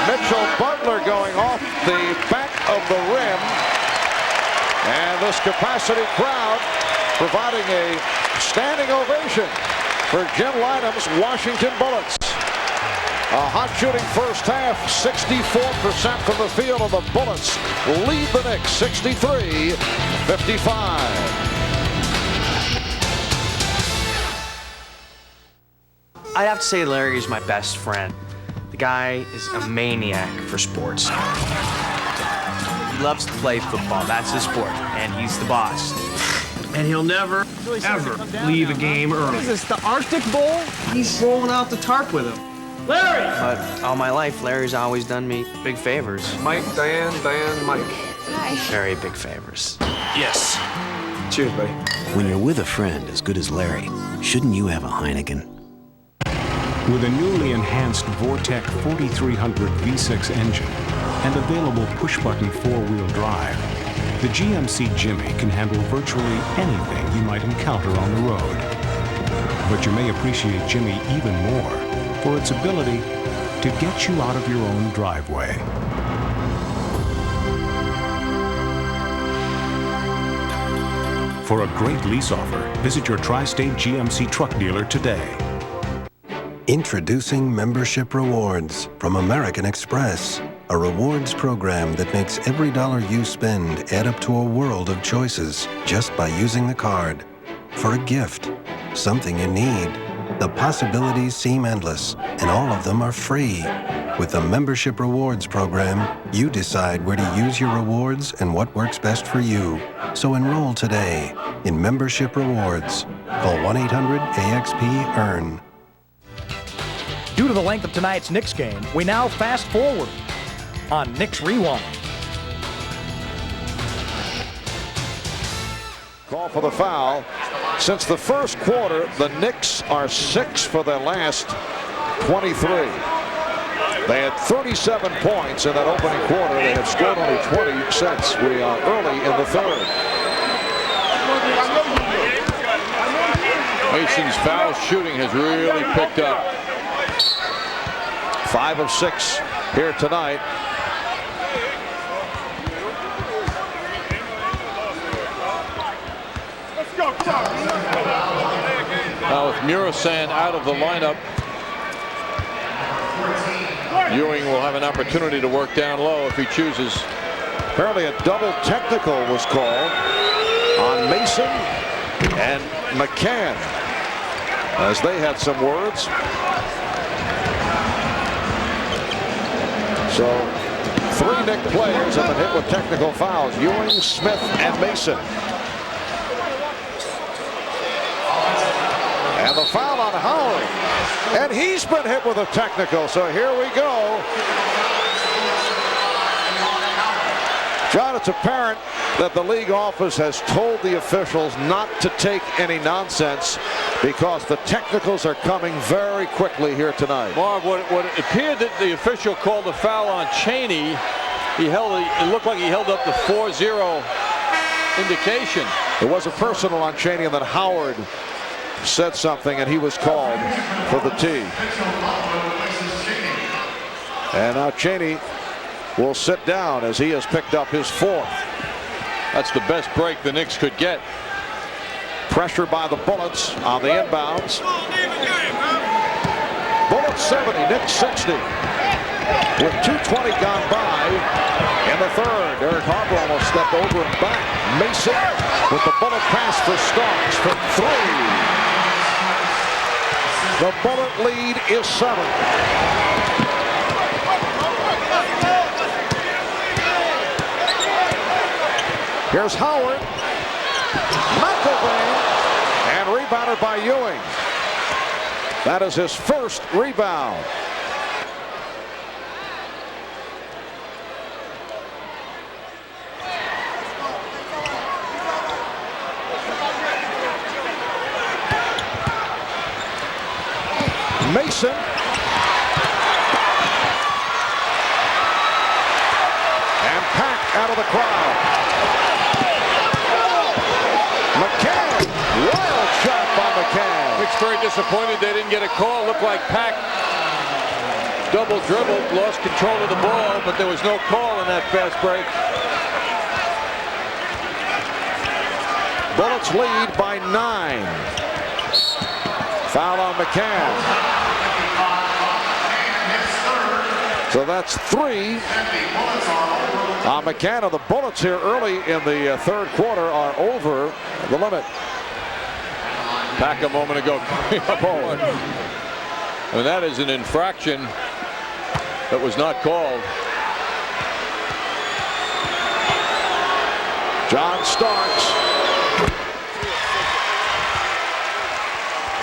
Mitchell Butler going off the back of the rim. And this capacity crowd providing a standing ovation for Jim Lynam's Washington Bullets. A hot shooting first half, 64% from the field, and the Bullets lead the Knicks 63-55. I'd have to say Larry is my best friend. The guy is a maniac for sports. He loves to play football. That's his sport, and he's the boss. And he'll never, ever leave a game early. What is this, the Arctic Bowl? He's rolling out the tarp with him. Larry! But all my life, Larry's always done me big favors. Mike, Diane, Mike. Hi. Very big favors. Yes. Cheers, buddy. When you're with a friend as good as Larry, shouldn't you have a Heineken? With a newly enhanced Vortec 4300 V6 engine and available push-button 4-wheel drive, the GMC Jimmy can handle virtually anything you might encounter on the road. But you may appreciate Jimmy even more for its ability to get you out of your own driveway. For a great lease offer, visit your Tri-State GMC truck dealer today. Introducing Membership Rewards from American Express, a rewards program that makes every dollar you spend add up to a world of choices just by using the card. For a gift, something you need, the possibilities seem endless, and all of them are free. With the Membership Rewards program, you decide where to use your rewards and what works best for you. So enroll today in Membership Rewards. Call 1-800-AXP-EARN. Due to the length of tonight's Knicks game, we now fast forward on Knicks Rewind. Call for the foul. Since the first quarter, the Knicks are 6 for their last 23. They had 37 points in that opening quarter. They have scored only 20 since we are early in the third. Mason's foul shooting has really picked up. 5 of 6 here tonight. Now with Murasan out of the lineup, Ewing will have an opportunity to work down low if he chooses. Apparently a double technical was called on Mason and McCann as they had some words. So 3 Knicks players have been hit with technical fouls: Ewing, Smith, and Mason. And the foul on Howard. And he's been hit with a technical. So here we go. John, it's apparent that the league office has told the officials not to take any nonsense because the technicals are coming very quickly here tonight. Marv, what appeared that the official called the foul on Cheney, it looked like he held up the 4-0 indication. It was a personal on Cheney, and then Howard said something and he was called for the tee. And now Cheney will sit down as he has picked up his 4th. That's the best break the Knicks could get. Pressure by the Bullets on the inbounds. Bullets 70, Knicks 60. With 2:20 gone by in the third. Derek Harper almost stepped over and back. Mason with the Bullet pass for Starks for 3. The Bullet lead is 7. Here's Howard. McElvain. And rebounded by Ewing. That is his first rebound. Mason. And Pack out of the crowd. McCann. Wild shot by McCann. Knicks very disappointed they didn't get a call. Looked like Pack double dribbled, lost control of the ball, but there was no call in that fast break. Bullets lead by 9. Foul on McCann. So that's 3 on McCann. The Bullets here early in the third quarter are over the limit. Pack a moment ago. And that is an infraction that was not called. John Starks.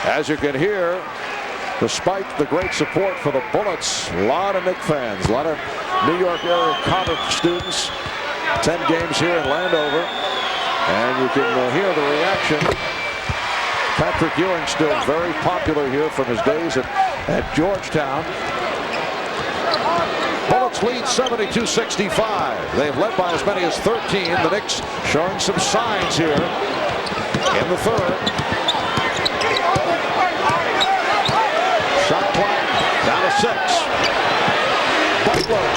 As you can hear, despite the great support for the Bullets, a lot of Knicks fans, a lot of New York area college students, 10 games here in Landover, and you can hear the reaction. Patrick Ewing still very popular here from his days at Georgetown. Bullets lead 72-65. They've led by as many as 13. The Knicks showing some signs here in the third. Shot clock down to 6. Butler.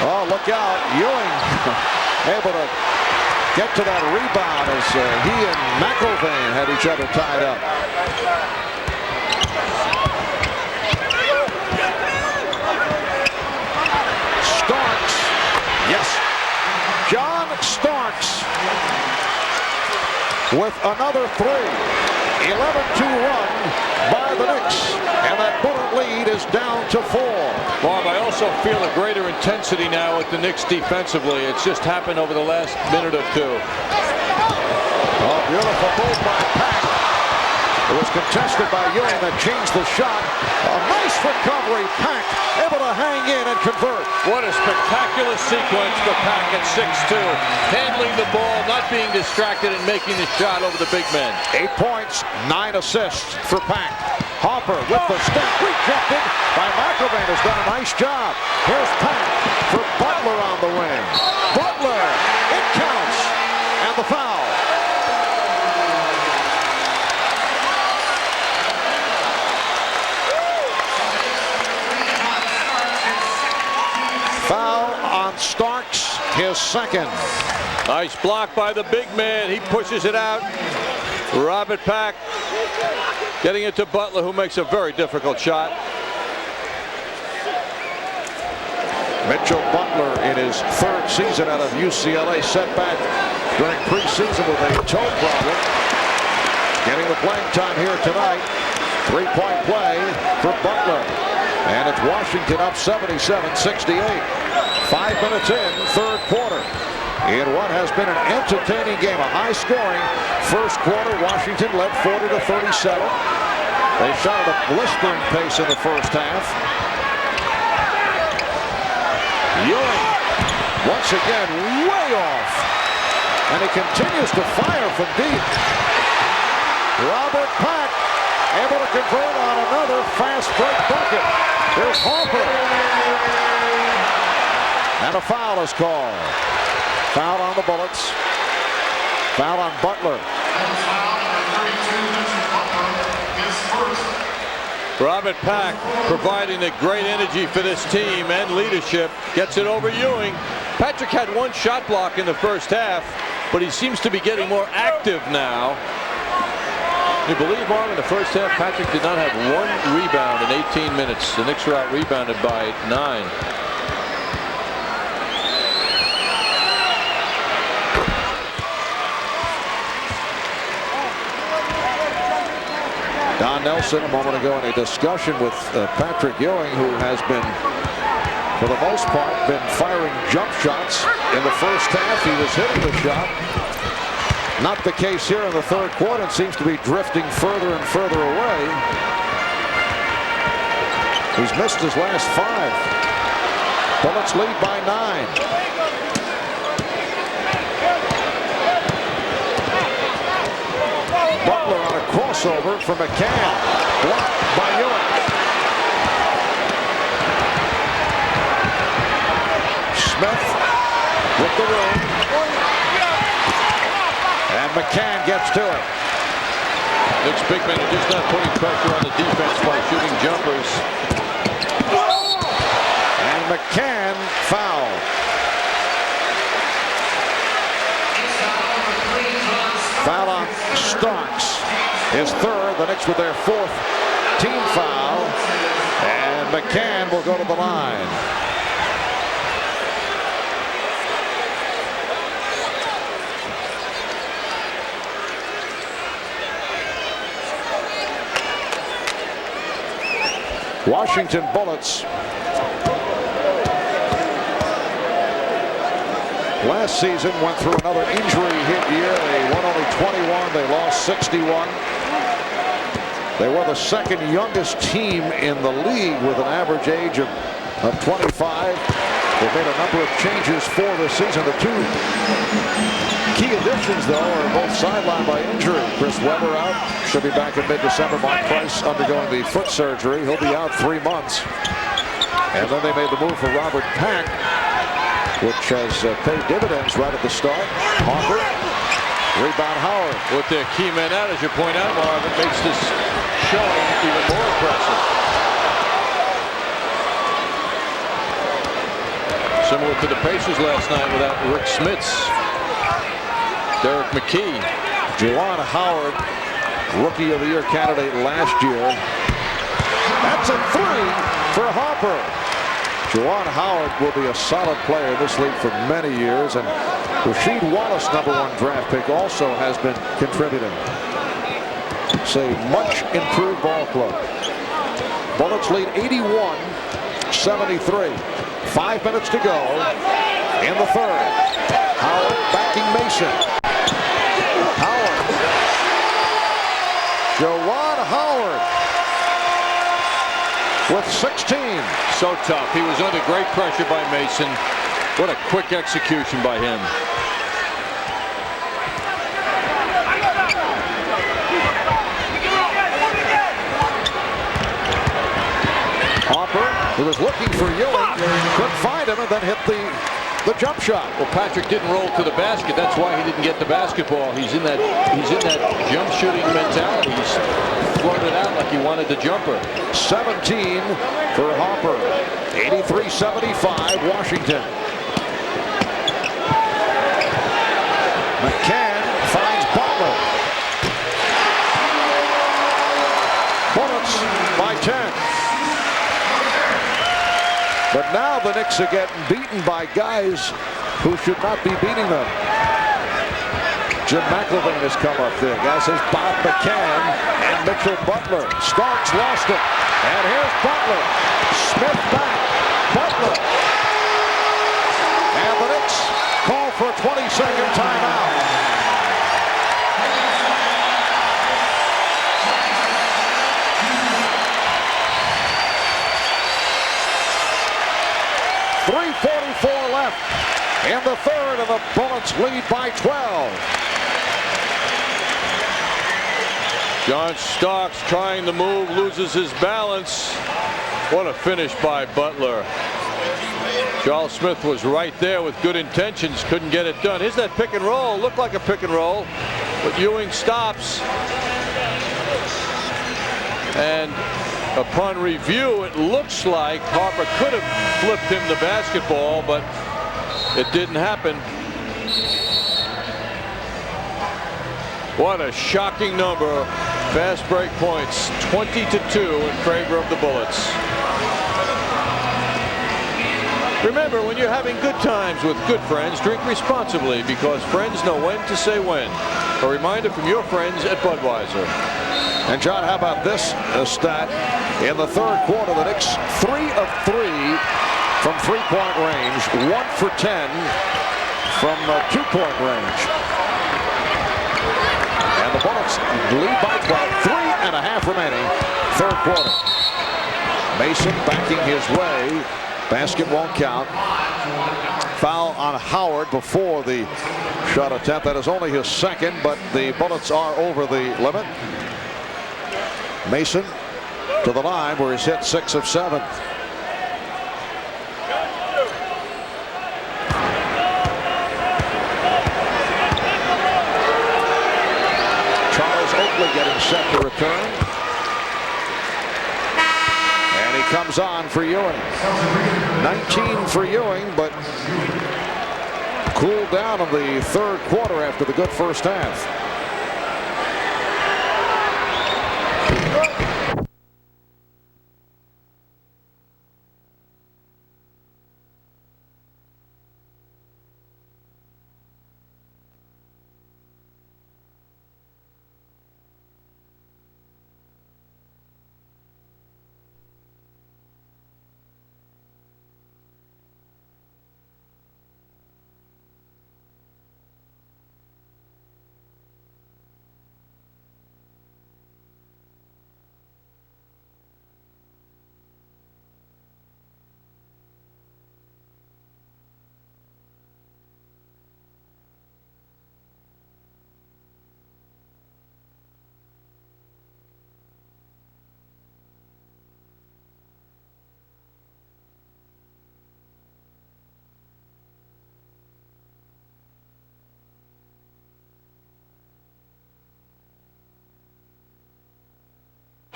Oh, look out. Ewing able to get to that rebound as he and McElvain had each other tied up. Starks. Yes. John Starks with another 3. 11-2 run by the Knicks, and that Bullet lead is down to 4. Bob, I also feel a greater intensity now with the Knicks defensively. It's just happened over the last minute or two. Oh, beautiful move by Pack. It was contested by Ewing that changed the shot. A nice recovery. Pack able to hang in and convert. What a spectacular sequence for Pack at 6'2". Handling the ball, not being distracted, and making the shot over the big men. 8 points, 9 assists for Pack. Hopper with the step, rejected by McIlvain, has done a nice job. Here's Pack for Butler on the wing. Butler, it counts, and the foul. Foul on Starks, his second. Nice block by the big man. He pushes it out. Robert Pack getting it to Butler, who makes a very difficult shot. Mitchell Butler in his third season out of UCLA, setback during preseason with a toe problem. Getting the playing time here tonight. 3-point play for Butler. And it's Washington up 77-68. 5 minutes in, third quarter. In what has been an entertaining game, a high-scoring first quarter. Washington led 40-37. They shot at a blistering pace in the first half. Ewing, once again, way off. And he continues to fire from deep. Robert Pack able to convert on another fast break bucket. Here's Hopper. And a foul is called. Foul on the Bullets. Foul on Butler. Robert Pack providing the great energy for this team and leadership. Gets it over Ewing. Patrick had one shot block in the first half, but he seems to be getting more active now. You believe, Mark, in the first half, Patrick did not have one rebound in 18 minutes. The Knicks were out rebounded by 9. Don Nelson a moment ago in a discussion with Patrick Ewing, who has been, for the most part, been firing jump shots. In the first half, he was hitting the shot. Not the case here in the third quarter. It seems to be drifting further and further away. He's missed his last 5. Bullets lead by 9. Butler on a crossover from McCann. Blocked by Ewing. Smith with the room. And McCann gets to it. Knicks big men are just not putting pressure on the defense by shooting jumpers. And McCann fouled. Foul on Starks. His third. The Knicks with their 4th team foul. And McCann will go to the line. Washington Bullets last season went through another injury-hit year. They won only 21. They lost 61. They were the second youngest team in the league with an average age of 25. They've made a number of changes for this season. The 2 key additions, though, are both sidelined by injury. Chris Webber out. Should be back in mid-December. Mark Price undergoing the foot surgery. He'll be out 3 months. And then they made the move for Robert Pack, which has paid dividends right at the start. Hopper. Rebound Howard. With their key men out, as you point out, Marvin, makes this showing even more impressive. Similar to the Pacers last night without Rick Smits. Derek McKee. Juwan Howard, Rookie of the Year candidate last year. That's a 3 for Hopper. Juwan Howard will be a solid player in this league for many years, and Rasheed Wallace, #1 draft pick, also has been contributing. It's a much improved ball club. Bullets lead 81-73. 5 minutes to go in the third. Howard backing Mason. Howard Juwan Howard with 16. So tough. He was under great pressure by Mason. What a quick execution by him. Hopper, who was looking for Ewing, couldn't find him and then hit the jump shot. Well, Patrick didn't roll to the basket. That's why he didn't get the basketball. He's in that jump shooting mentality. He's floated out like he wanted the jumper. 17 for Hopper. 83-75 Washington. McCann finds Butler. Bullets by 10. But now the Knicks are getting beaten by guys who should not be beating them. Jim McElvain has come up big, as has Bob McCann and Mitchell Butler. Starks lost it. And here's Butler. Smith back. Butler. And the Knicks call for a 20-second timeout. 3:44 left in the third, and the Bullets lead by 12. John Starks trying to move, loses his balance. What a finish by Butler. Charles Smith was right there with good intentions, couldn't get it done. Here's that pick and roll, looked like a pick and roll, but Ewing stops. And upon review, it looks like Harper could have flipped him the basketball, but it didn't happen. What a shocking number. Fast break points, 20-2 in favor of the Bullets. Remember, when you're having good times with good friends, drink responsibly, because friends know when to say when. A reminder from your friends at Budweiser. And John, how about this stat? In the third quarter, the Knicks 3 of 3 from three-point range, 1 for 10 from two-point range. And the Bullets lead by 12, 3.5 remaining, third quarter. Mason backing his way. Basket won't count. Foul on Howard before the shot attempt. That is only his second, but the Bullets are over the limit. Mason to the line where he's hit 6 of 7. Charles Oakley getting set to return. And he comes on for Ewing. 19 for Ewing, but cooled down in the third quarter after the good first half.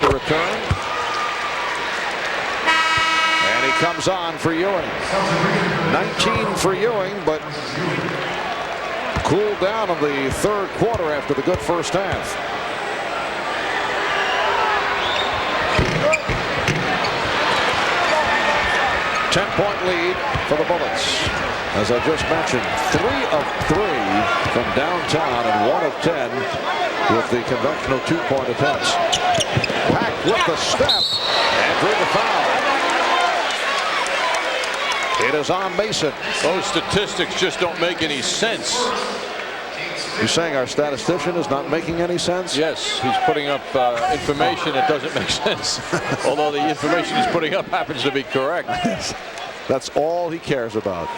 Return. And he comes on for Ewing. 19 for Ewing, but cooled down in the third quarter after the good first half. Ten-point lead for the Bullets. As I just mentioned, 3 of 3 from downtown and 1 of 10 with the conventional two-point attempts. Pack with the step and drew the foul. It is on Mason. Those statistics just don't make any sense. You're saying our statistician is not making any sense? Yes, he's putting up information that doesn't make sense. Although the information he's putting up happens to be correct. That's all he cares about.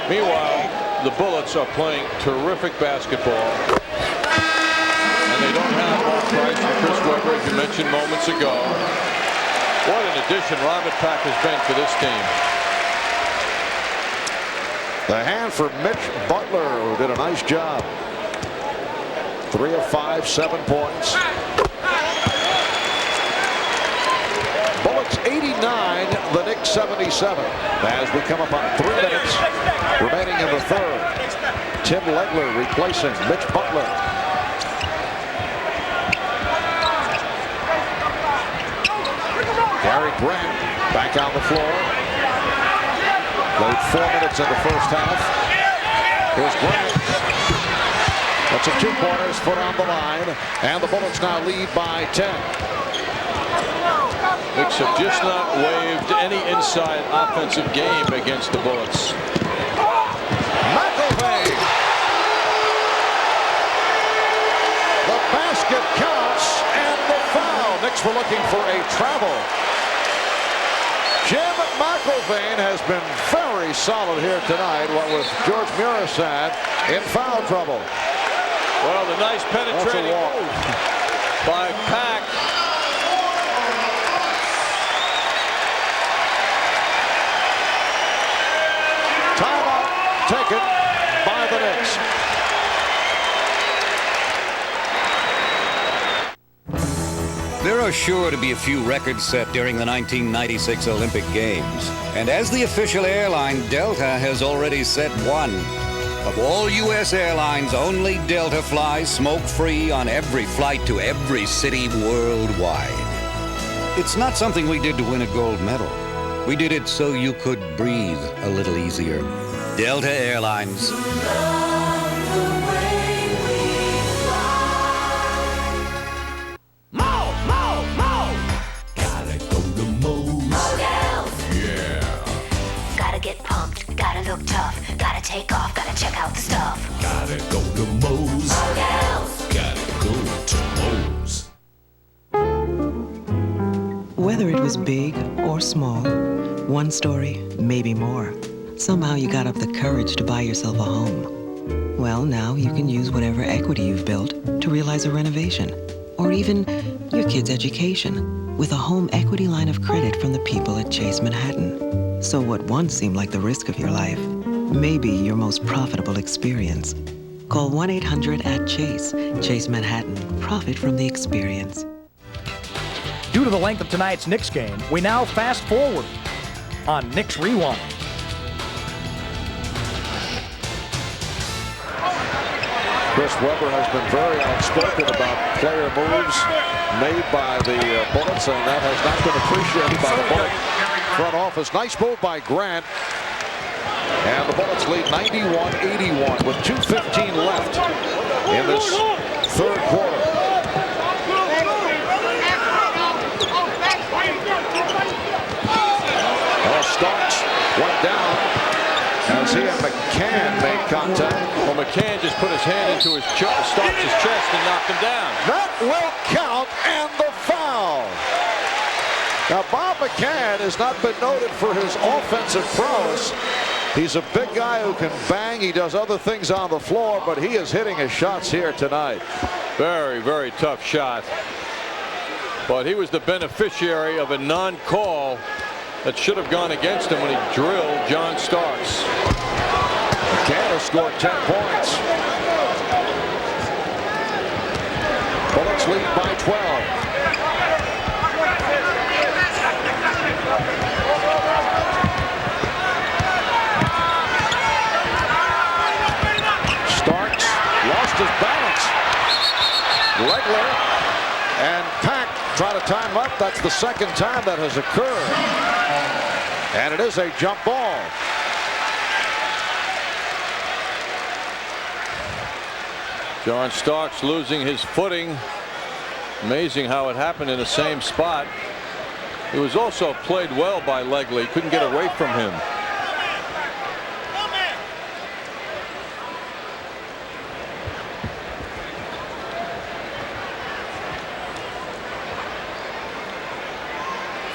Meanwhile, the Bullets are playing terrific basketball. And they don't have Mark Price and Chris Webber, as you mentioned moments ago. What an addition Robert Pack has been for this team. The hand for Mitch Butler, who did a nice job. 3 of 5, 7 points. Bullets 89, the Knicks 77. As we come up on 3 minutes remaining in the third. Tim Legler replacing Mitch Butler. Gary Grant back on the floor. Played 4 minutes in the first half. Here's Grant. That's a 2-pointer, foot on the line, and the Bullets now lead by 10. Knicks have just not waived any inside offensive game against the Bullets. McIlvaine. The basket counts, and the foul. Knicks were looking for a travel. Jim McIlvaine has been very solid here tonight, what with George Murasad in foul trouble. Well, the nice penetrating move by Pack. Timeout taken by the Knicks. There are sure to be a few records set during the 1996 Olympic Games. And as the official airline, Delta has already set one. Of all U.S. airlines, only Delta flies smoke-free on every flight to every city worldwide. It's not something we did to win a gold medal. We did it so you could breathe a little easier. Delta Airlines. Look tough, gotta take off, gotta check out the stuff. Gotta go to Moe's. Gotta go to Moe's. Whether it was big or small, one story, maybe more, somehow you got up the courage to buy yourself a home. Well, now you can use whatever equity you've built to realize a renovation, or even your kid's education, with a home equity line of credit from the people at Chase Manhattan. So what once seemed like the risk of your life may be your most profitable experience. Call 1-800-CHASE. Chase Manhattan. Profit from the experience. Due to the length of tonight's Knicks game, we now fast forward on Knicks Rewind. Chris Webber has been very outspoken about player moves made by the Bullets, and that has not been appreciated by the Bullet front office. Nice move by Grant. And the Bullets lead 91-81 with 2:15 left in this third quarter. Well, Starks went down as he and McCann made contact. Well, McCann just put his hand into his Starks' chest and knocked him down. That will count, and the foul. Now, Bob McCann has not been noted for his offensive prowess. He's a big guy who can bang. He does other things on the floor, but he is hitting his shots here tonight. Very, very tough shot. But he was the beneficiary of a non-call that should have gone against him when he drilled John Starks. McCann has scored 10 points. Bullets lead by 12. Starks lost his balance. Legler and Pack try to time up. That's the second time that has occurred. And it is a jump ball. John Starks losing his footing. Amazing how it happened in the same spot. It was also played well by Legler. He couldn't get away from him.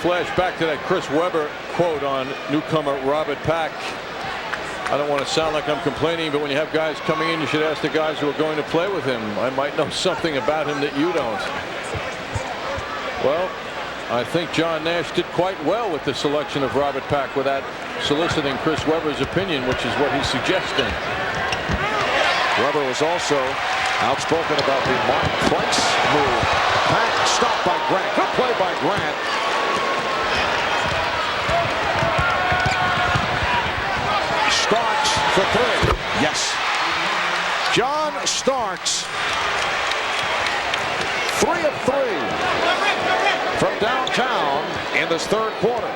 flash back to that Chris Webber quote on newcomer Robert Pack. I don't want to sound like I'm complaining, but when you have guys coming in, you should ask the guys who are going to play with him. I might know something about him that you don't. Well, I think John Nash did quite well with the selection of Robert Pack without soliciting Chris Webber's opinion, which is what he's suggesting. Webber was also outspoken about the Mark Price move. Pack stopped by Grant. Good play by Grant. Starks for three. Yes. John Starks. 3 of 3 from downtown in this third quarter.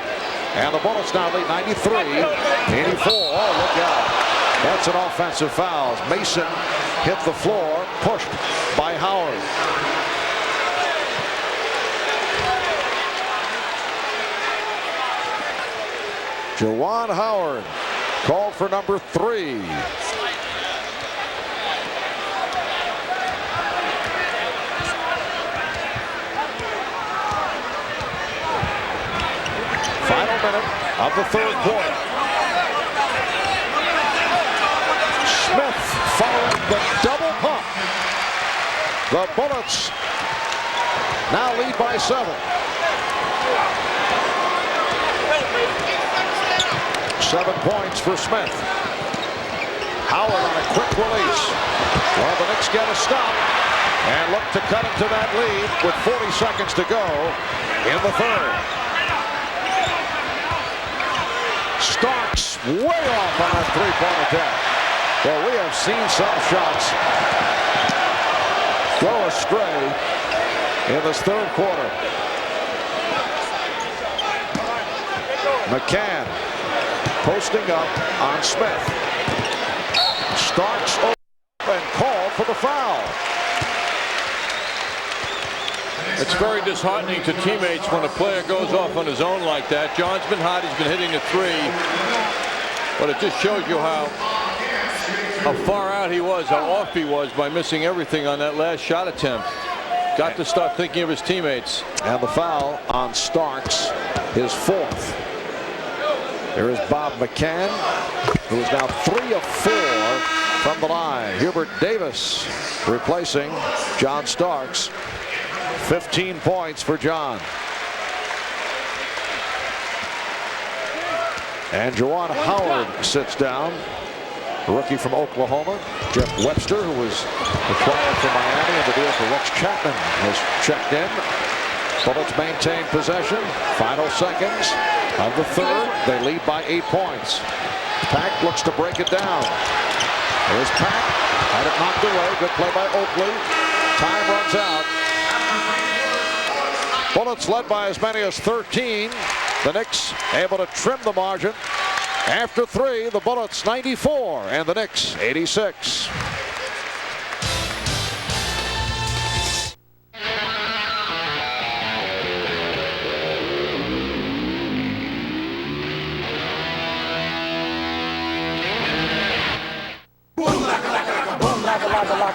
And the Bullets now lead 93-84. Oh, look out. That's an offensive foul. Mason hit the floor, pushed by Howard. Juwan Howard called for number 3. Final minute of the third quarter. Smith following the double pump. The Bullets now lead by 7. 7 points for Smith. Howard on a quick release. Well, the Knicks get a stop and look to cut into that lead with 40 seconds to go in the third. Starks way off on that three-point attack. Well, we have seen some shots go astray in this third quarter. McCann posting up on Smith. Starks over and called for the foul. It's very disheartening to teammates when a player goes off on his own like that. John's been hot. He's been hitting a 3. But it just shows you how far out he was, how off he was by missing everything on that last shot attempt. Got to start thinking of his teammates. And the foul on Starks, his 4th. There is Bob McCann, who is now 3 of 4 from the line. Hubert Davis replacing John Starks. 15 points for John. And Juwan Howard sits down. A rookie from Oklahoma. Jeff Webster, who was acquired from Miami, and the deal for Rex Chapman has checked in. Bullets maintain possession. Final seconds of the third. They lead by 8 points. Pack looks to break it down. There's Pack. Had it knocked away. Good play by Oakley. Time runs out. Bullets led by as many as 13. The Knicks able to trim the margin. After 3, the Bullets 94 and the Knicks 86.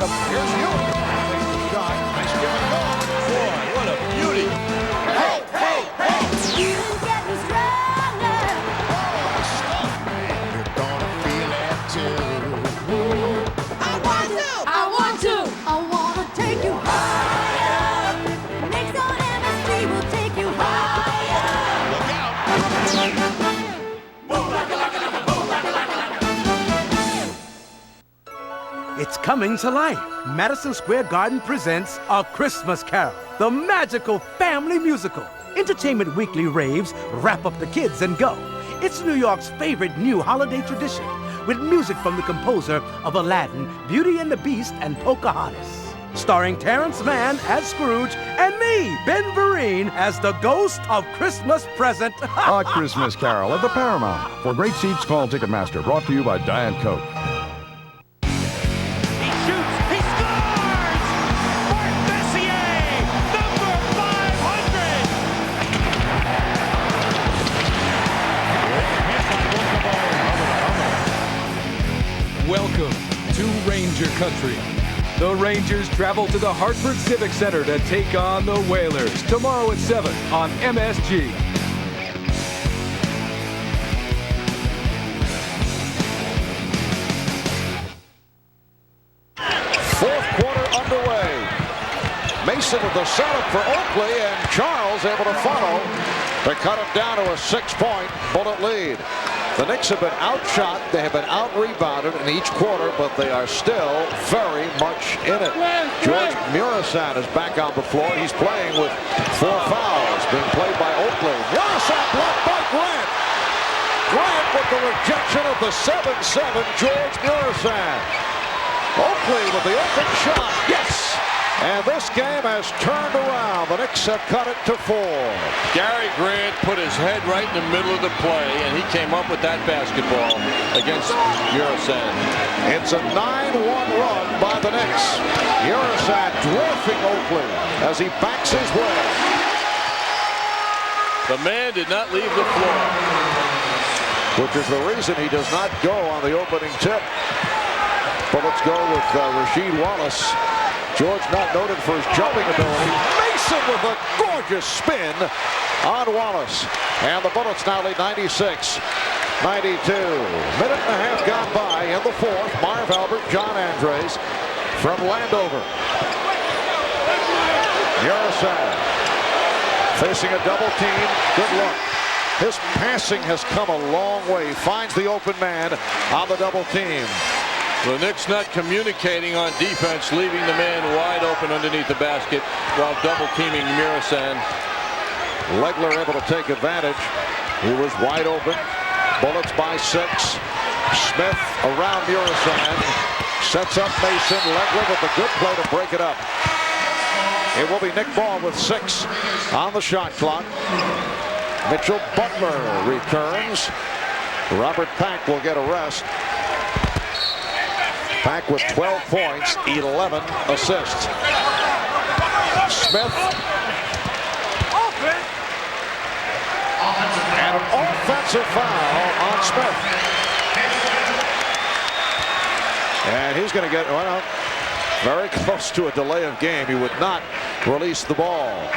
Here's you. Nice give and go. Boy, what a beauty. Hey, hey, hey. You get me stronger. You're gonna feel it too. I want to. I want to. I want to take you higher. Next on MSG will take you higher. Look out. Boom, like a, like a, like a, boom, like a, like a, like a. It's coming to life. Madison Square Garden presents A Christmas Carol, the magical family musical. Entertainment Weekly raves wrap up the kids and go. It's New York's favorite new holiday tradition, with music from the composer of Aladdin, Beauty and the Beast, and Pocahontas. Starring Terrence Mann as Scrooge and me, Ben Vereen, as the ghost of Christmas Present. A Christmas Carol at the Paramount. For great seats, call Ticketmaster. Brought to you by Diet Coke. Welcome to Ranger Country. The Rangers travel to the Hartford Civic Center to take on the Whalers tomorrow at 7 on MSG. Mason with the setup for Oakley, and Charles able to follow to cut it down to a 6-point Bullet lead. The Knicks have been outshot. They have been out-rebounded in each quarter, but they are still very much in it. George Murasan is back on the floor. He's playing with 4 fouls being played by Oakley. Murasan blocked by Grant. Grant with the rejection of the 7-7 George Murasan. Oakley with the open shot. Yes! And this game has turned around. The Knicks have cut it to 4. Gary Grant put his head right in the middle of the play, and he came up with that basketball against Murasan. It's a 9-1 run by the Knicks. Murasan dwarfing Oakley as he backs his way. The man did not leave the floor, which is the reason he does not go on the opening tip. But let's go with Rasheed Wallace. George not noted for his jumping ability. Mason with a gorgeous spin on Wallace. And the Bullets now lead 96-92. Minute and a half gone by in the fourth. Marv Albert, John Andres from Landover. Murasan facing a double team. Good look. His passing has come a long way. Finds the open man on the double team. The Knicks not communicating on defense, leaving the man wide open underneath the basket while double teaming Murasan. Legler able to take advantage. He was wide open. Bullets by 6. Smith around Murasan. Sets up Mason. Legler with a good play to break it up. It will be Nick Ball with 6 on the shot clock. Mitchell Butler returns. Robert Pack will get a rest. Pack with 12 points, 11 assists. Smith. And an offensive foul on Smith. And he's going to get, well, very close to a delay of game. He would not release the ball.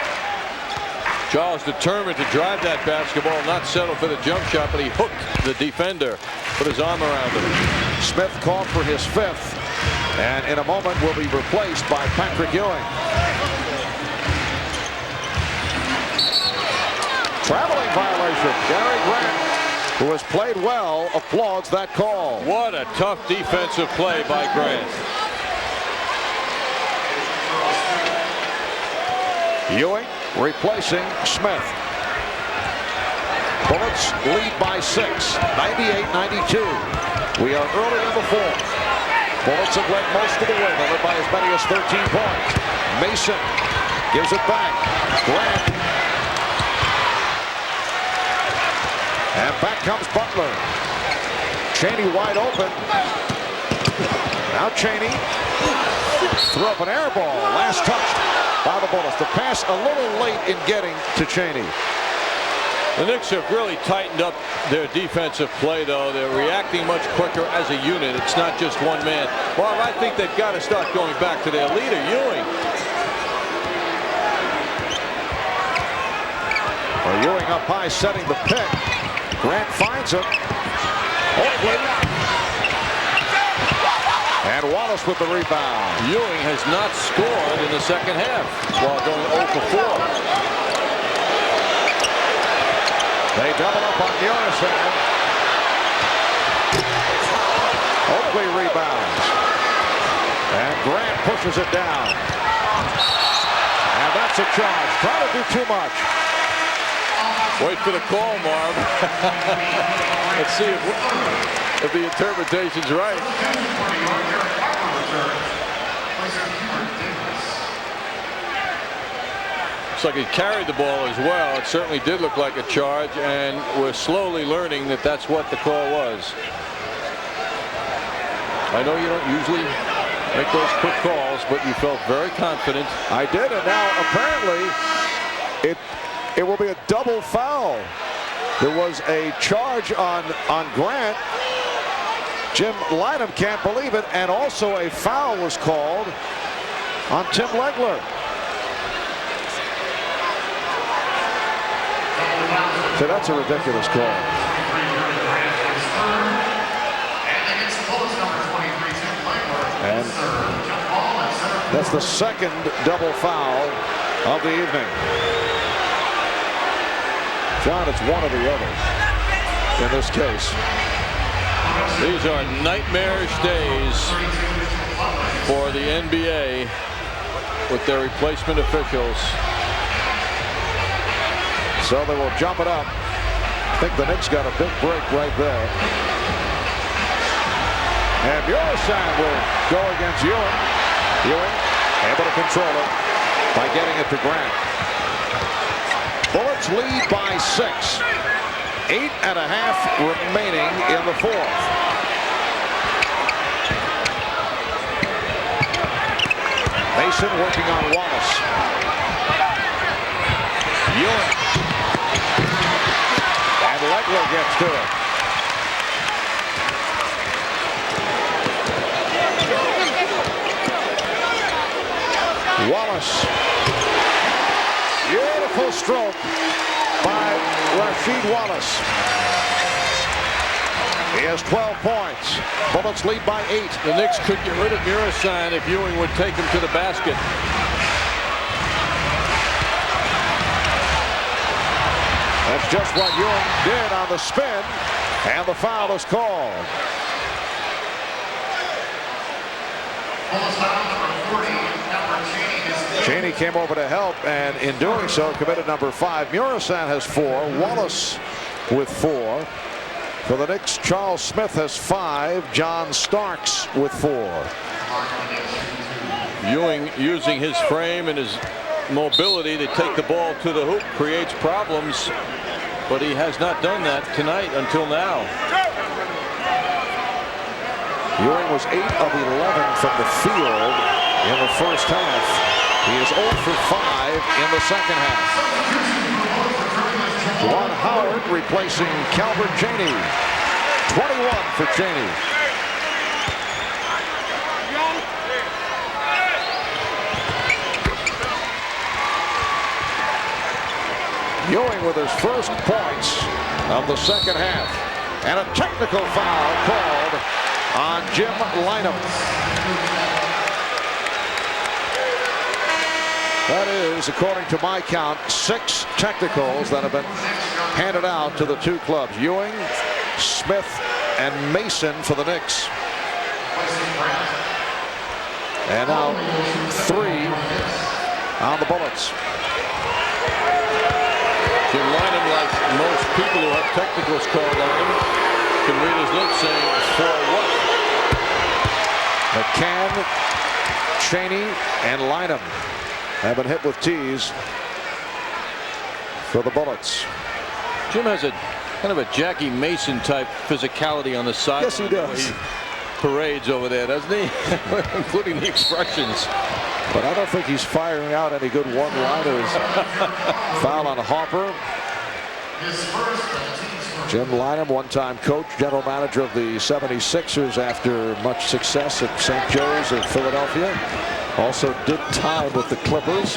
Charles determined to drive that basketball, not settle for the jump shot, but he hooked the defender, put his arm around him. Smith called for his 5th, and in a moment will be replaced by Patrick Ewing. Traveling violation. Gary Grant, who has played well, applauds that call. What a tough defensive play by Grant. Ewing replacing Smith. Bullets lead by 6, 98-92. We are early in the fourth. Bullets have led most of the way. They led by as many as 13 points. Mason gives it back. Grant. And back comes Butler. Chaney wide open. Now Chaney threw up an air ball. Last touch by the Bullets. The pass a little late in getting to Chaney. The Knicks have really tightened up their defensive play, though. They're reacting much quicker as a unit. It's not just one man. Well, I think they've got to start going back to their leader, Ewing. Well, Ewing up high, setting the pick. Grant finds him. Oakley. And Wallace with the rebound. Ewing has not scored in the second half while going 0 for 4. They double up on Murasan. Oakley rebounds. And Grant pushes it down. And that's a charge. Trying to do too much. Wait for the call, Marv. Let's see if the interpretation's right. Looks like he carried the ball as well. It certainly did look like a charge, and we're slowly learning that that's what the call was. I know you don't usually make those quick calls, but you felt very confident. I did, and now apparently it will be a double foul. There was a charge on Grant. Jim Lynam can't believe it, and also a foul was called on Tim Legler. So that's a ridiculous call. And That's the second double foul of the evening. John, it's one or the other in this case. These are nightmarish days for the NBA with their replacement officials. So they will jump it up. I think the Knicks got a big break right there. And Murasan will go against Ewing. Ewing able to control it by getting it to Grant. Bullets lead by 6. 8.5 remaining in the fourth. Mason working on Wallace. Ewing. And Legler gets to it. Wallace. Beautiful stroke by Rasheed Wallace. He has 12 points. Bullets lead by 8. The Knicks could get rid of Murasan if Ewing would take him to the basket. That's just what Ewing did on the spin, and the foul is called. Cheney came over to help, and in doing so committed number 5. Murasan has 4. Wallace with 4. For the Knicks, Charles Smith has 5. John Starks with 4. Ewing, using his frame and his mobility to take the ball to the hoop, creates problems, but he has not done that tonight until now. Ewing was 8 of 11 from the field in the first half. He is 0 for 5 in the second half. Juwan Howard replacing Calvert Cheney. 21 for Cheney. Ewing with his first points of the second half. And a technical foul called on Jim Lynam. That is, according to my count, 6 technicals that have been handed out to the two clubs. Ewing, Smith, and Mason for the Knicks. And now 3 on the Bullets. Jim Lynam, like most people who have technicals called on him, can read his lips saying, for what? McCann, Cheney, and Lynam have been hit with tees for the Bullets. Jim has a kind of a Jackie Mason type physicality on the side. Yes, he does. He parades over there, doesn't he? Including the expressions. But I don't think he's firing out any good one-liners. Foul on Harper. Jim Lynam, one-time coach, general manager of the 76ers after much success at St. Joe's in Philadelphia. Also did time with the Clippers.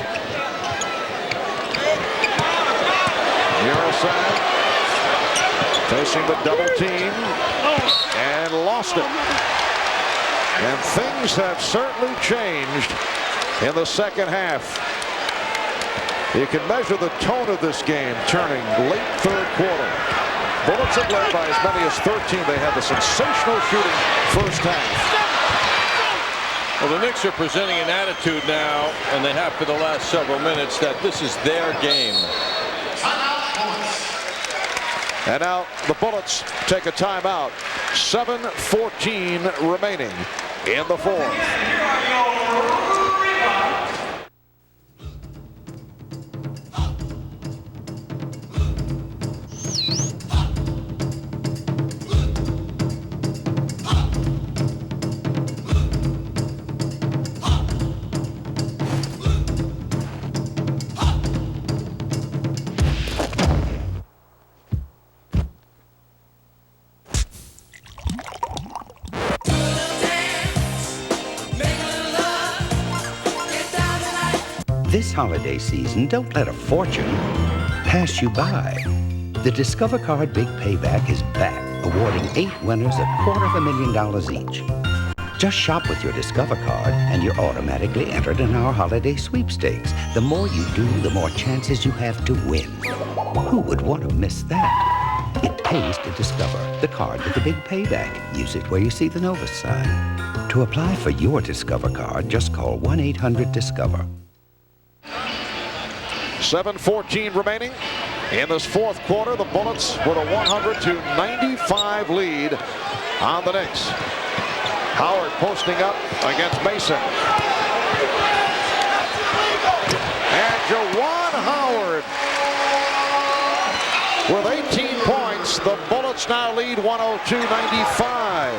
Murasan facing the double team and lost it. And things have certainly changed in the second half. You can measure the tone of this game turning late third quarter. Bullets have led by as many as 13. They had the sensational shooting first half. Well, the Knicks are presenting an attitude now, and they have for the last several minutes, that this is their game. And now the Bullets take a timeout. 7:14 remaining in the fourth. This holiday season, don't let a fortune pass you by. The Discover Card Big Payback is back, awarding 8 winners $250,000 each. Just shop with your Discover card and you're automatically entered in our holiday sweepstakes. The more you do, the more chances you have to win. Who would want to miss that? It pays to Discover, the card with the big payback. Use it where you see the Novus sign. To apply for your Discover card, just call 1-800-DISCOVER. 7:14 remaining. In this fourth quarter, the Bullets with a 100-95 lead on the Knicks. Howard posting up against Mason. And Jawan Howard with 18 points. The Bullets now lead 102-95.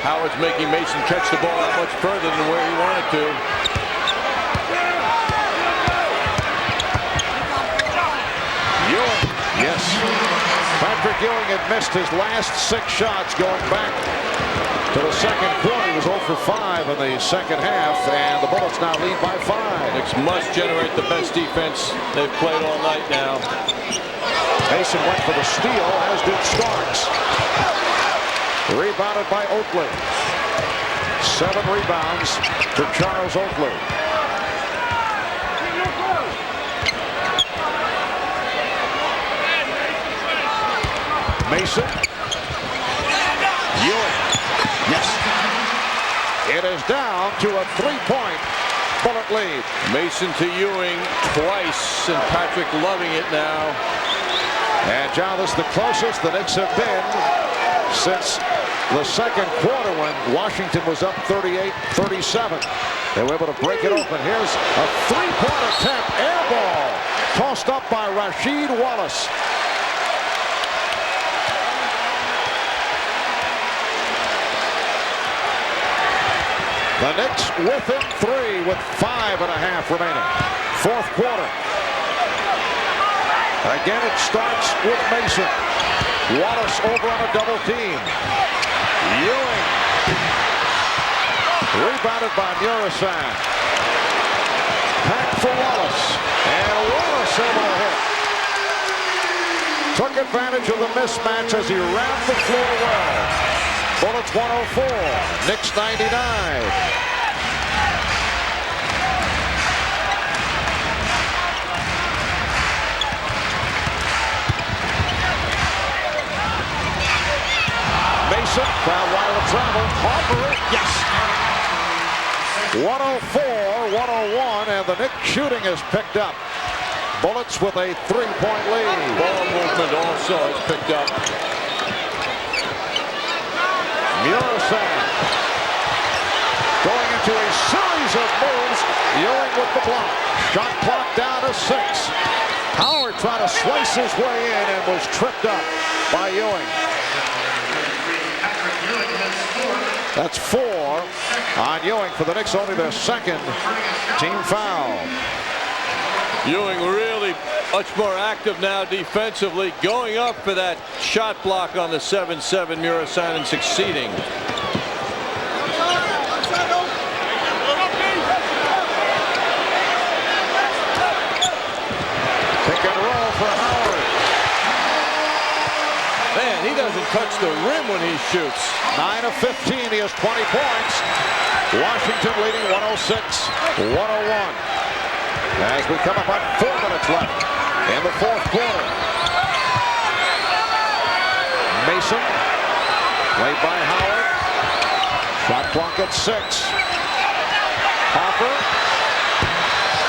Howard's making Mason catch the ball out much further than where he wanted to. Ewing, yes. Patrick Ewing had missed his last 6 shots going back to the second quarter. He was 0 for 5 in the second half, and the Bullets now lead by 5. Knicks must generate the best defense they've played all night now. Mason went for the steal, as did Starks. Rebounded by Oakley. 7 rebounds to Charles Oakley. Mason. Ewing. Yes. It is down to a 3-point Bullet lead. Mason to Ewing twice, and Patrick loving it now. And John, this is the closest the Knicks have been since the second quarter when Washington was up 38-37. They were able to break it open. Here's a 3-point attempt. Air ball tossed up by Rasheed Wallace. The Knicks within 3 with 5.5 remaining. Fourth quarter. Again, it starts with Mason. Wallace over on a double team. Ewing. Rebounded by Murasan. Pack for Wallace. And Wallace able to hit. Took advantage of the mismatch as he rammed the floor well. Bullets 104. Knicks 99. Mason, crowd wild to travel. Harper, yes. 104-101, and the Knicks shooting is picked up. Bullets with a 3-point lead. Ball movement also is picked up. Murasan going into a series of moves. Ewing with the block. Shot clock down to 6. Howard trying to slice his way in and was tripped up by Ewing. That's 4 on Ewing for the Knicks, only their second team foul. Ewing really much more active now defensively, going up for that shot block on the 7-7 Murasan and succeeding. Pick and roll for Howard. Man, he doesn't touch the rim when he shoots. 9 of 15, he has 20 points. Washington leading 106-101. As we come up on 4 minutes left in the fourth quarter. Mason, played by Howard. Shot clock at 6. Hopper,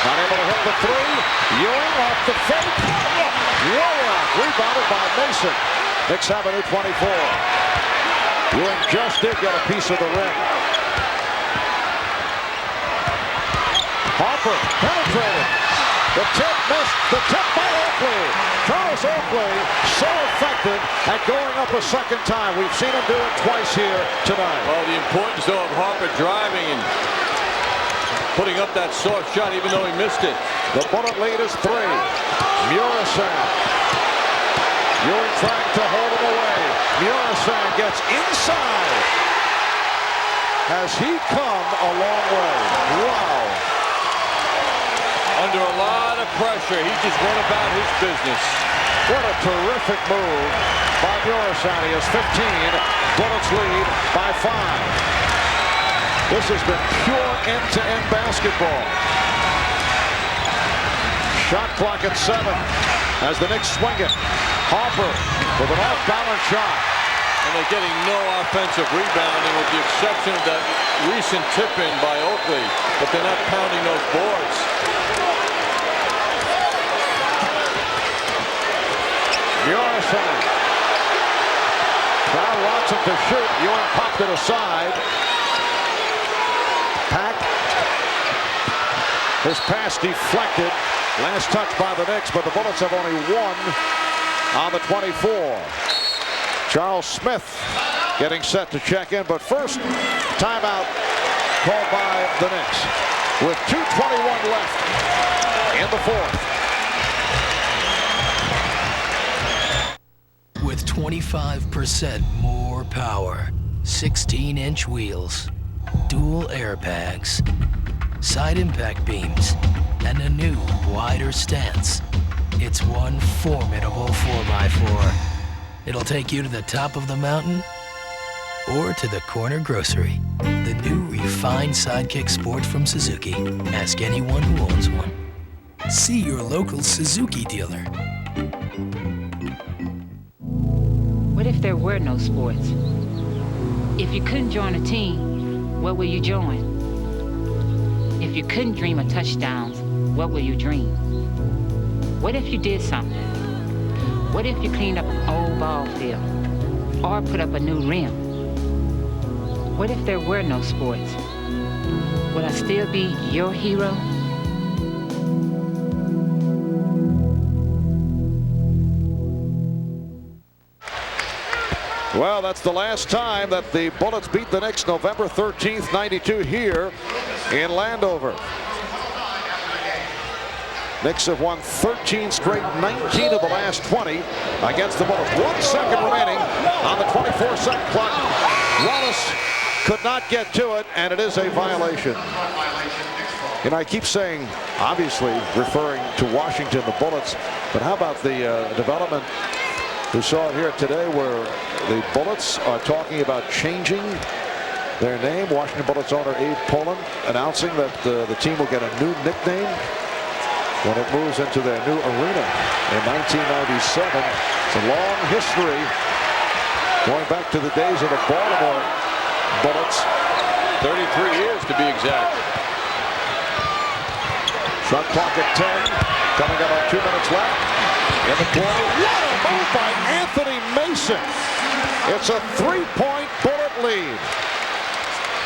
not able to hit the 3. Ewing off the fake. Way off, rebounded by Mason. Knicks have a new 24. Ewing just did get a piece of the rim. Harper penetrated. The tip missed. The tip by Oakley. Charles Oakley so effective at going up a second time. We've seen him do it twice here tonight. Well, the importance, though, of Harper driving and putting up that soft shot even though he missed it. The Bullet lead is 3. Murasan. Ewing trying to hold him away. Murasan gets inside. Has he come a long way? Wow. Under a lot of pressure, he just went about his business. What a terrific move by Murasan. He has 15. Bullets lead by 5. This has been pure end-to-end basketball. Shot clock at 7 as the Knicks swing it. Harper with an off-balance shot. And they're getting no offensive rebounding with the exception of that recent tip-in by Oakley. But they're not pounding those boards. Murasan. Crowd wants him to shoot. Ewing popped it aside. Pack. His pass deflected. Last touch by the Knicks, but the Bullets have only one on the 24. Charles Smith getting set to check in, but first, timeout called by the Knicks with 2:21 left in the fourth. With 25% more power, 16-inch wheels, dual airbags, side impact beams, and a new, wider stance, it's one formidable 4x4. It'll take you to the top of the mountain or to the corner grocery. The new refined Sidekick Sport from Suzuki. Ask anyone who owns one. See your local Suzuki dealer. What if there were no sports? If you couldn't join a team, what will you join? If you couldn't dream of touchdowns, what will you dream? What if you did something? What if you cleaned up an old ball field or put up a new rim? What if there were no sports? Would I still be your hero? Well, that's the last time that the Bullets beat the Knicks, November 13th, 92 here in Landover. Knicks have won 13 straight, 19 of the last 20 against the Bullets. 1 second remaining on the 24-second clock. Wallace could not get to it, and it is a violation. And I keep saying, obviously, referring to Washington, the Bullets, but how about the development? We saw it here today where the Bullets are talking about changing their name. Washington Bullets owner Abe Poland announcing that the team will get a new nickname when it moves into their new arena in 1997. It's a long history going back to the days of the Baltimore Bullets. 33 years to be exact. Shot clock at 10. Coming up on 2 minutes left in the quarter. What a move by Anthony Mason. It's a 3-point Bullet lead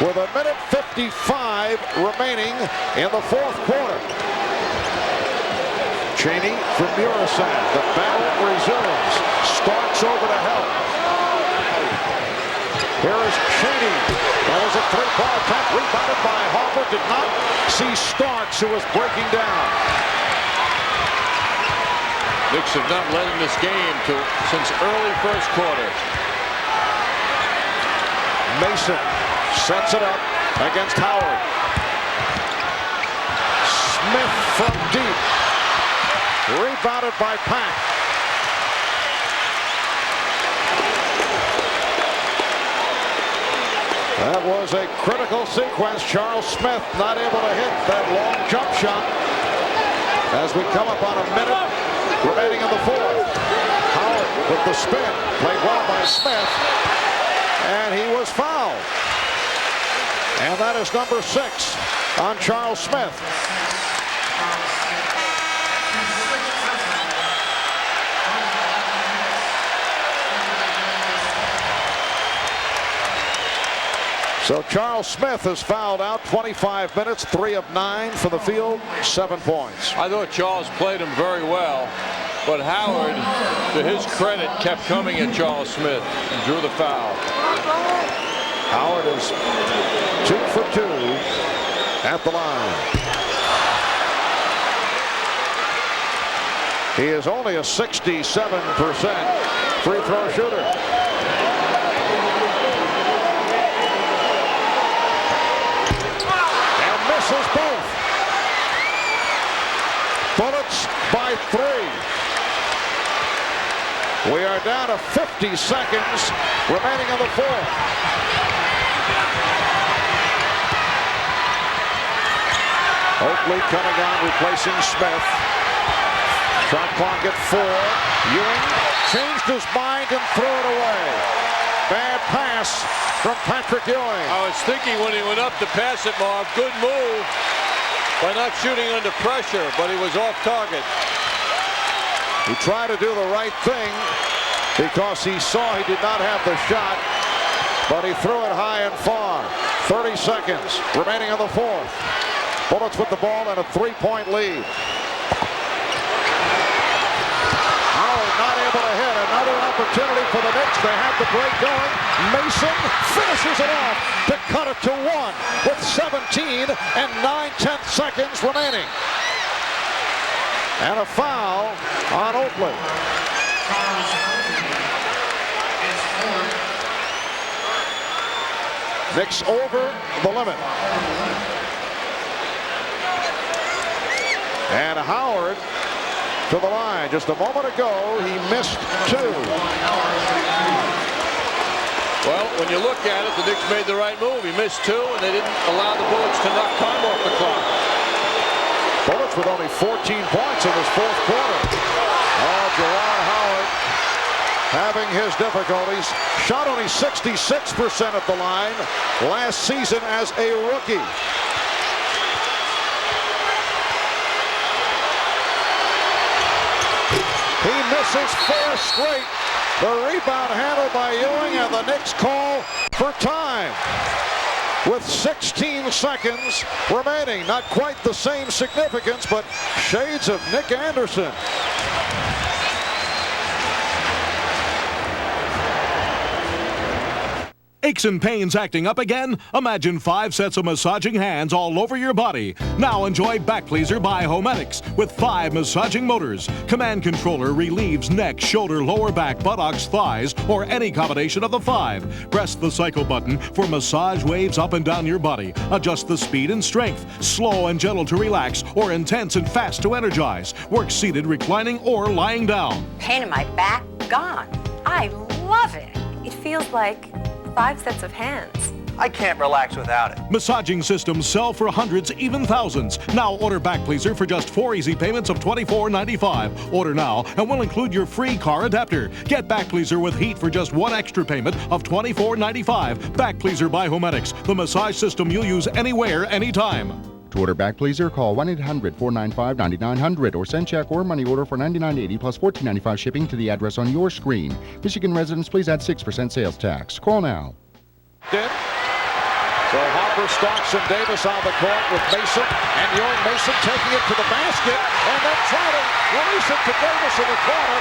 with 1:55 remaining in the fourth quarter. Cheney from Murasan. The battle resumes. Starks over to help. Here is Cheney. That was a 3-point attack. Rebounded by Harper. Did not see Starks, who was breaking down. Knicks have not led in this game since early first quarter. Mason sets it up against Howard. Smith from deep. Rebounded by Pack. That was a critical sequence. Charles Smith not able to hit that long jump shot. As we come up on a minute remaining in the fourth. Howard with the spin. Played well by Smith. And he was fouled. And that is number 6 on Charles Smith. So Charles Smith is fouled out. 25 minutes, 3 of 9 from the field, 7 points. I thought Charles played him very well, but Howard, to his credit, kept coming at Charles Smith and drew the foul. Howard is 2 for 2 at the line. He is only a 67% free throw shooter. Misses both. Bullets by 3. We are down to 50 seconds remaining in the fourth. Oakley coming on, replacing Smith. Shot clock at 4. Ewing changed his mind and threw it away. Bad pass from Patrick Ewing. I was thinking when he went up to pass it, Marv, good move by not shooting under pressure, but he was off target. He tried to do the right thing because he saw he did not have the shot, but he threw it high and far. 30 seconds remaining in the fourth. Bullets with the ball and a 3-point lead. Howard not able to hit. Another opportunity for the Knicks. They have the break going. Mason finishes it off to cut it to 1 with 17 and 9/10 seconds remaining. And a foul on Oakley. Knicks over the limit. And Howard to the line. Just a moment ago, he missed 2. Well, when you look at it, the Knicks made the right move. He missed 2, and they didn't allow the Bullets to knock time off the clock. Bullets with only 14 points in this fourth quarter. Oh, Juwan Howard having his difficulties. Shot only 66% at the line last season as a rookie. He misses 4 straight. The rebound handled by Ewing, and the Knicks call for time with 16 seconds remaining. Not quite the same significance, but shades of Nick Anderson. Aches and pains acting up again? Imagine 5 sets of massaging hands all over your body. Now enjoy Back Pleaser by Homedics with 5 massaging motors. Command controller relieves neck, shoulder, lower back, buttocks, thighs, or any combination of the 5. Press the cycle button for massage waves up and down your body. Adjust the speed and strength. Slow and gentle to relax, or intense and fast to energize. Work seated, reclining, or lying down. Pain in my back, gone. I love it. It feels like 5 sets of hands. I can't relax without it. Massaging systems sell for hundreds, even thousands. Now order Back Pleaser for just 4 easy payments of $24.95. Order now and we'll include your free car adapter. Get Back Pleaser with heat for just 1 extra payment of $24.95. Back Pleaser by Homedics, the massage system you'll use anywhere, anytime. To order Back Pleaser, call 1-800-495-9900 or send check or money order for $99.80 plus $14.95 shipping to the address on your screen. Michigan residents, please add 6% sales tax. Call now. So Harper, Starks, and Davis on the court with Mason, and Ewing. Mason taking it to the basket and then trying to release it to Davis in the corner.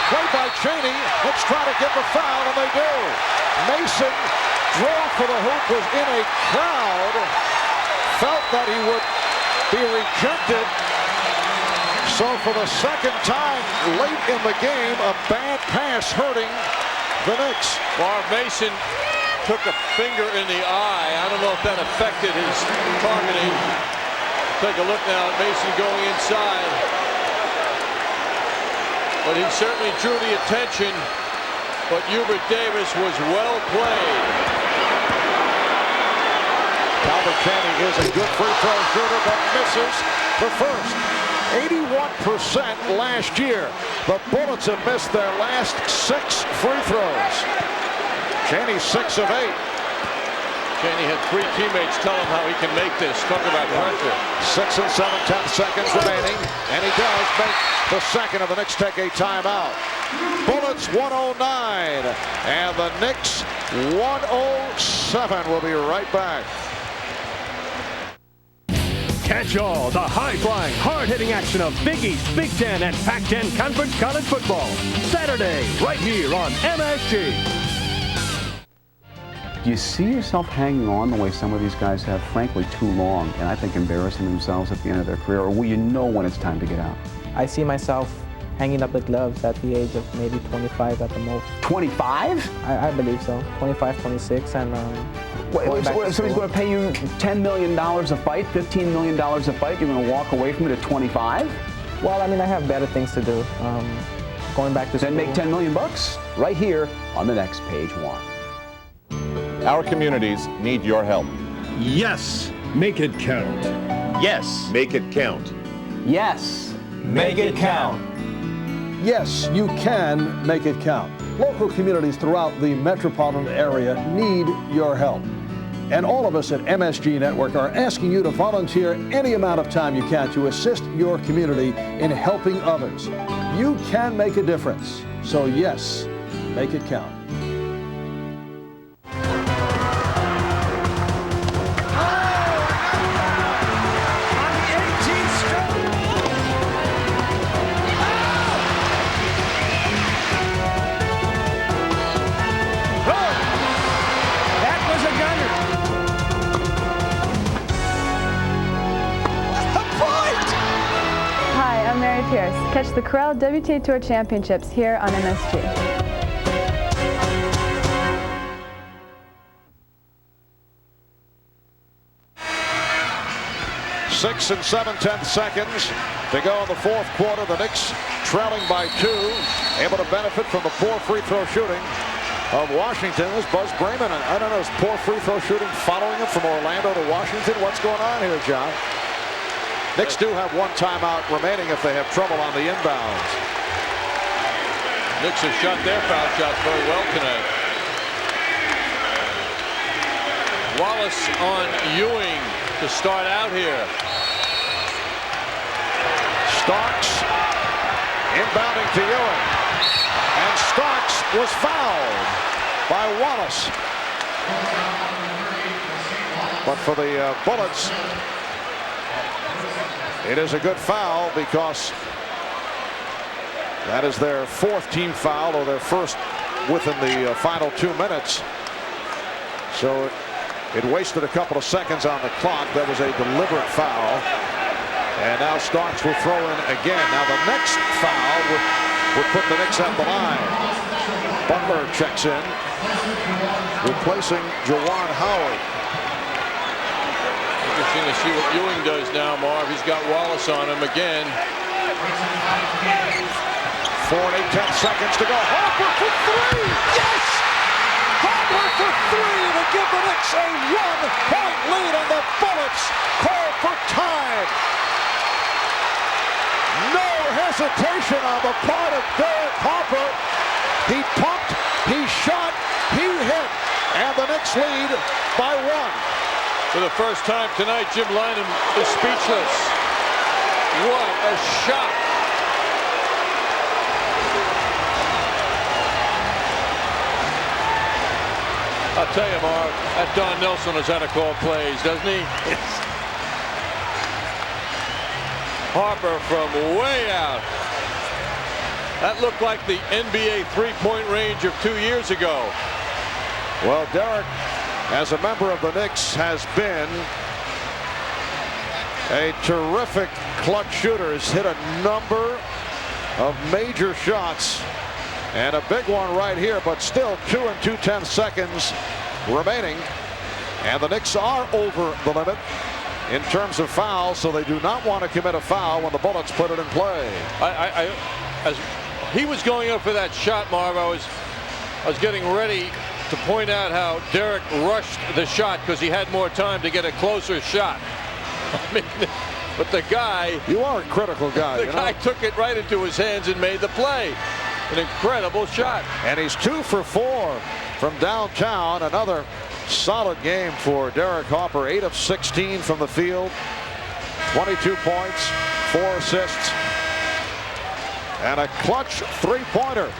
Played by Cheney. Let's try to get the foul, and they do. Mason, draw for the hoop, was in a crowd. Felt that he would be rejected. So for the second time late in the game, a bad pass hurting the Knicks. Marv Mason took a finger in the eye. I don't know if that affected his targeting. Take a look now at Mason going inside. But he certainly drew the attention. But Hubert Davis was well played. Calvin Cheney is a good free throw shooter, but misses the first. 81% last year. The Bullets have missed their last 6 free throws. Cheney 6 of 8. Cheney had 3 teammates tell him how he can make this. Talk about pressure. 6 and 7/10 seconds remaining, and he does make the second of the Knicks take a timeout. Bullets 109, and the Knicks 107. We'll be right back. Catch all the high-flying, hard-hitting action of Big East, Big Ten, and Pac-10 Conference College football. Saturday, right here on MSG. Do you see yourself hanging on the way some of these guys have, frankly, too long, and I think embarrassing themselves at the end of their career, or will you know when it's time to get out? I see myself hanging up the gloves at the age of maybe 25 at the most. 25? I believe so. 25, 26, and somebody's going to pay you $10 million a fight, $15 million a fight, you're going to walk away from it at 25? Well, I mean, I have better things to do. going back to school. Then make $10 million bucks right here on the next page one. Our communities need your help. Yes, make it count. Yes, make it count. Yes, make it count. Yes, you can make it count. Local communities throughout the metropolitan area need your help. And all of us at MSG Network are asking you to volunteer any amount of time you can to assist your community in helping others. You can make a difference. So yes, make it count. Catch the Corral WTA Tour Championships here on MSG. Six and 7/10 seconds to go in the fourth quarter. The Knicks trailing by 2, able to benefit from the poor free throw shooting of Washington. Is Buzz Brayman, and I don't know, is poor free throw shooting following him from Orlando to Washington? What's going on here, John? Knicks do have one timeout remaining if they have trouble on the inbounds. Knicks have shot their foul shots very well tonight. Wallace on Ewing to start out here. Starks inbounding to Ewing. And Starks was fouled by Wallace. But for the Bullets, it is a good foul because that is their fourth team foul, or their first within the final 2 minutes. So it wasted a couple of seconds on the clock. That was a deliberate foul. And now Starks will throw in again. Now the next foul would put the Knicks at the line. Butler checks in, replacing Juwan Howard. Interesting to see what Ewing does now, Marv. He's got Wallace on him again. 4 and 8/10 seconds to go. Harper for 3. Yes! Harper for 3 to give the Knicks a 1-point lead, and the Bullets call for time. No hesitation on the part of Derek Harper. He pumped, he shot, he hit, and the Knicks lead by 1. For the first time tonight, Jim Lynam is speechless. What a shot. I'll tell you, Mark, that Don Nelson knows how to call plays, doesn't he? Harper from way out. That looked like the NBA three-point range of 2 years ago. Well, Derek, as a member of the Knicks, has been a terrific clutch shooter. Has hit a number of major shots, and a big one right here, but still 2 and 2/10 seconds remaining, and the Knicks are over the limit in terms of fouls, so they do not want to commit a foul when the Bullets put it in play. As he was going up for that shot, Marv, I was getting ready to point out how Derek rushed the shot because he had more time to get a closer shot. I mean, but the guy... You are a critical guy. The guy took it right into his hands and made the play. An incredible shot. And he's 2 for 4 from downtown. Another solid game for Derek Harper. 8 of 16 from the field. 22 points, 4 assists, and a clutch three-pointer.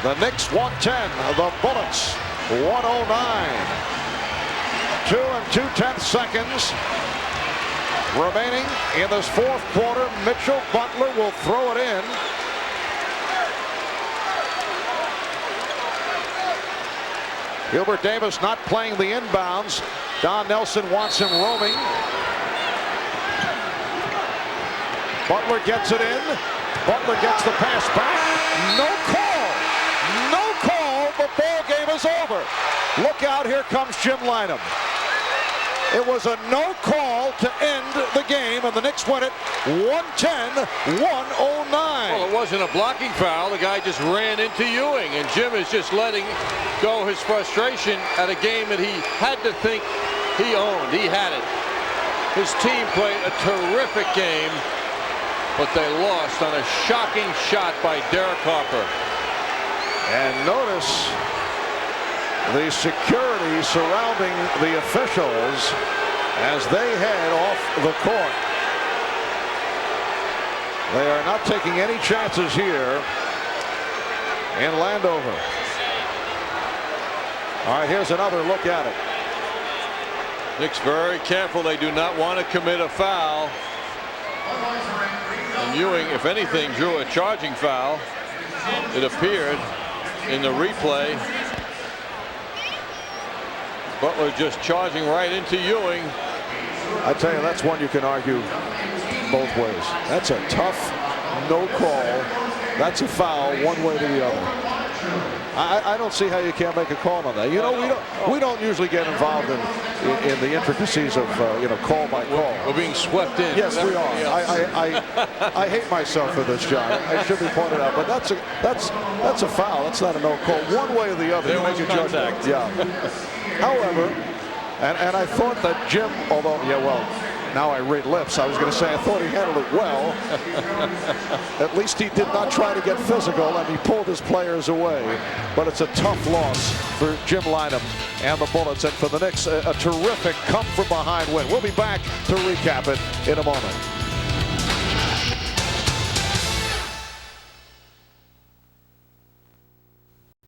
The Knicks 110, the Bullets 109. 2 and 2/10 seconds remaining in this fourth quarter. Mitchell Butler will throw it in. Gilbert Davis not playing the inbounds. Don Nelson wants him roaming. Butler gets it in. Butler gets the pass back. No call. No call. The ball game is over. Look out, here comes Jim Lynam. It was a no call to end the game, and and the Knicks win it 110-109. Well, it wasn't a blocking foul. The guy just ran into Ewing, and Jim is just letting go his frustration at a game that he had to think he owned. He had it. His team played a terrific game, but they lost on a shocking shot by Derek Harper. And notice the security surrounding the officials as they head off the court. They are not taking any chances here in Landover. All right, here's another look at it. Knicks very careful. They do not want to commit a foul. And Ewing, if anything, drew a charging foul. It appeared in the replay. Butler just charging right into Ewing. I tell you, that's one you can argue both ways. That's a tough no call. That's a foul one way to the other. I don't see how you can't make a call on that. You know, we don't usually get involved in the intricacies of you know, call by call. We're being swept in. Yes, we are. I hate myself for this, John. I should be pointed out, but that's a foul. That's not a no call. One way or the other. There was contact. Yeah. However, and I thought that Jim, although now I read lips. I was going to say I thought he handled it well. At least he did not try to get physical, and he pulled his players away. But it's a tough loss for Jim Lynam and the Bullets, and for the Knicks, a terrific come-from-behind win. We'll be back to recap it in a moment.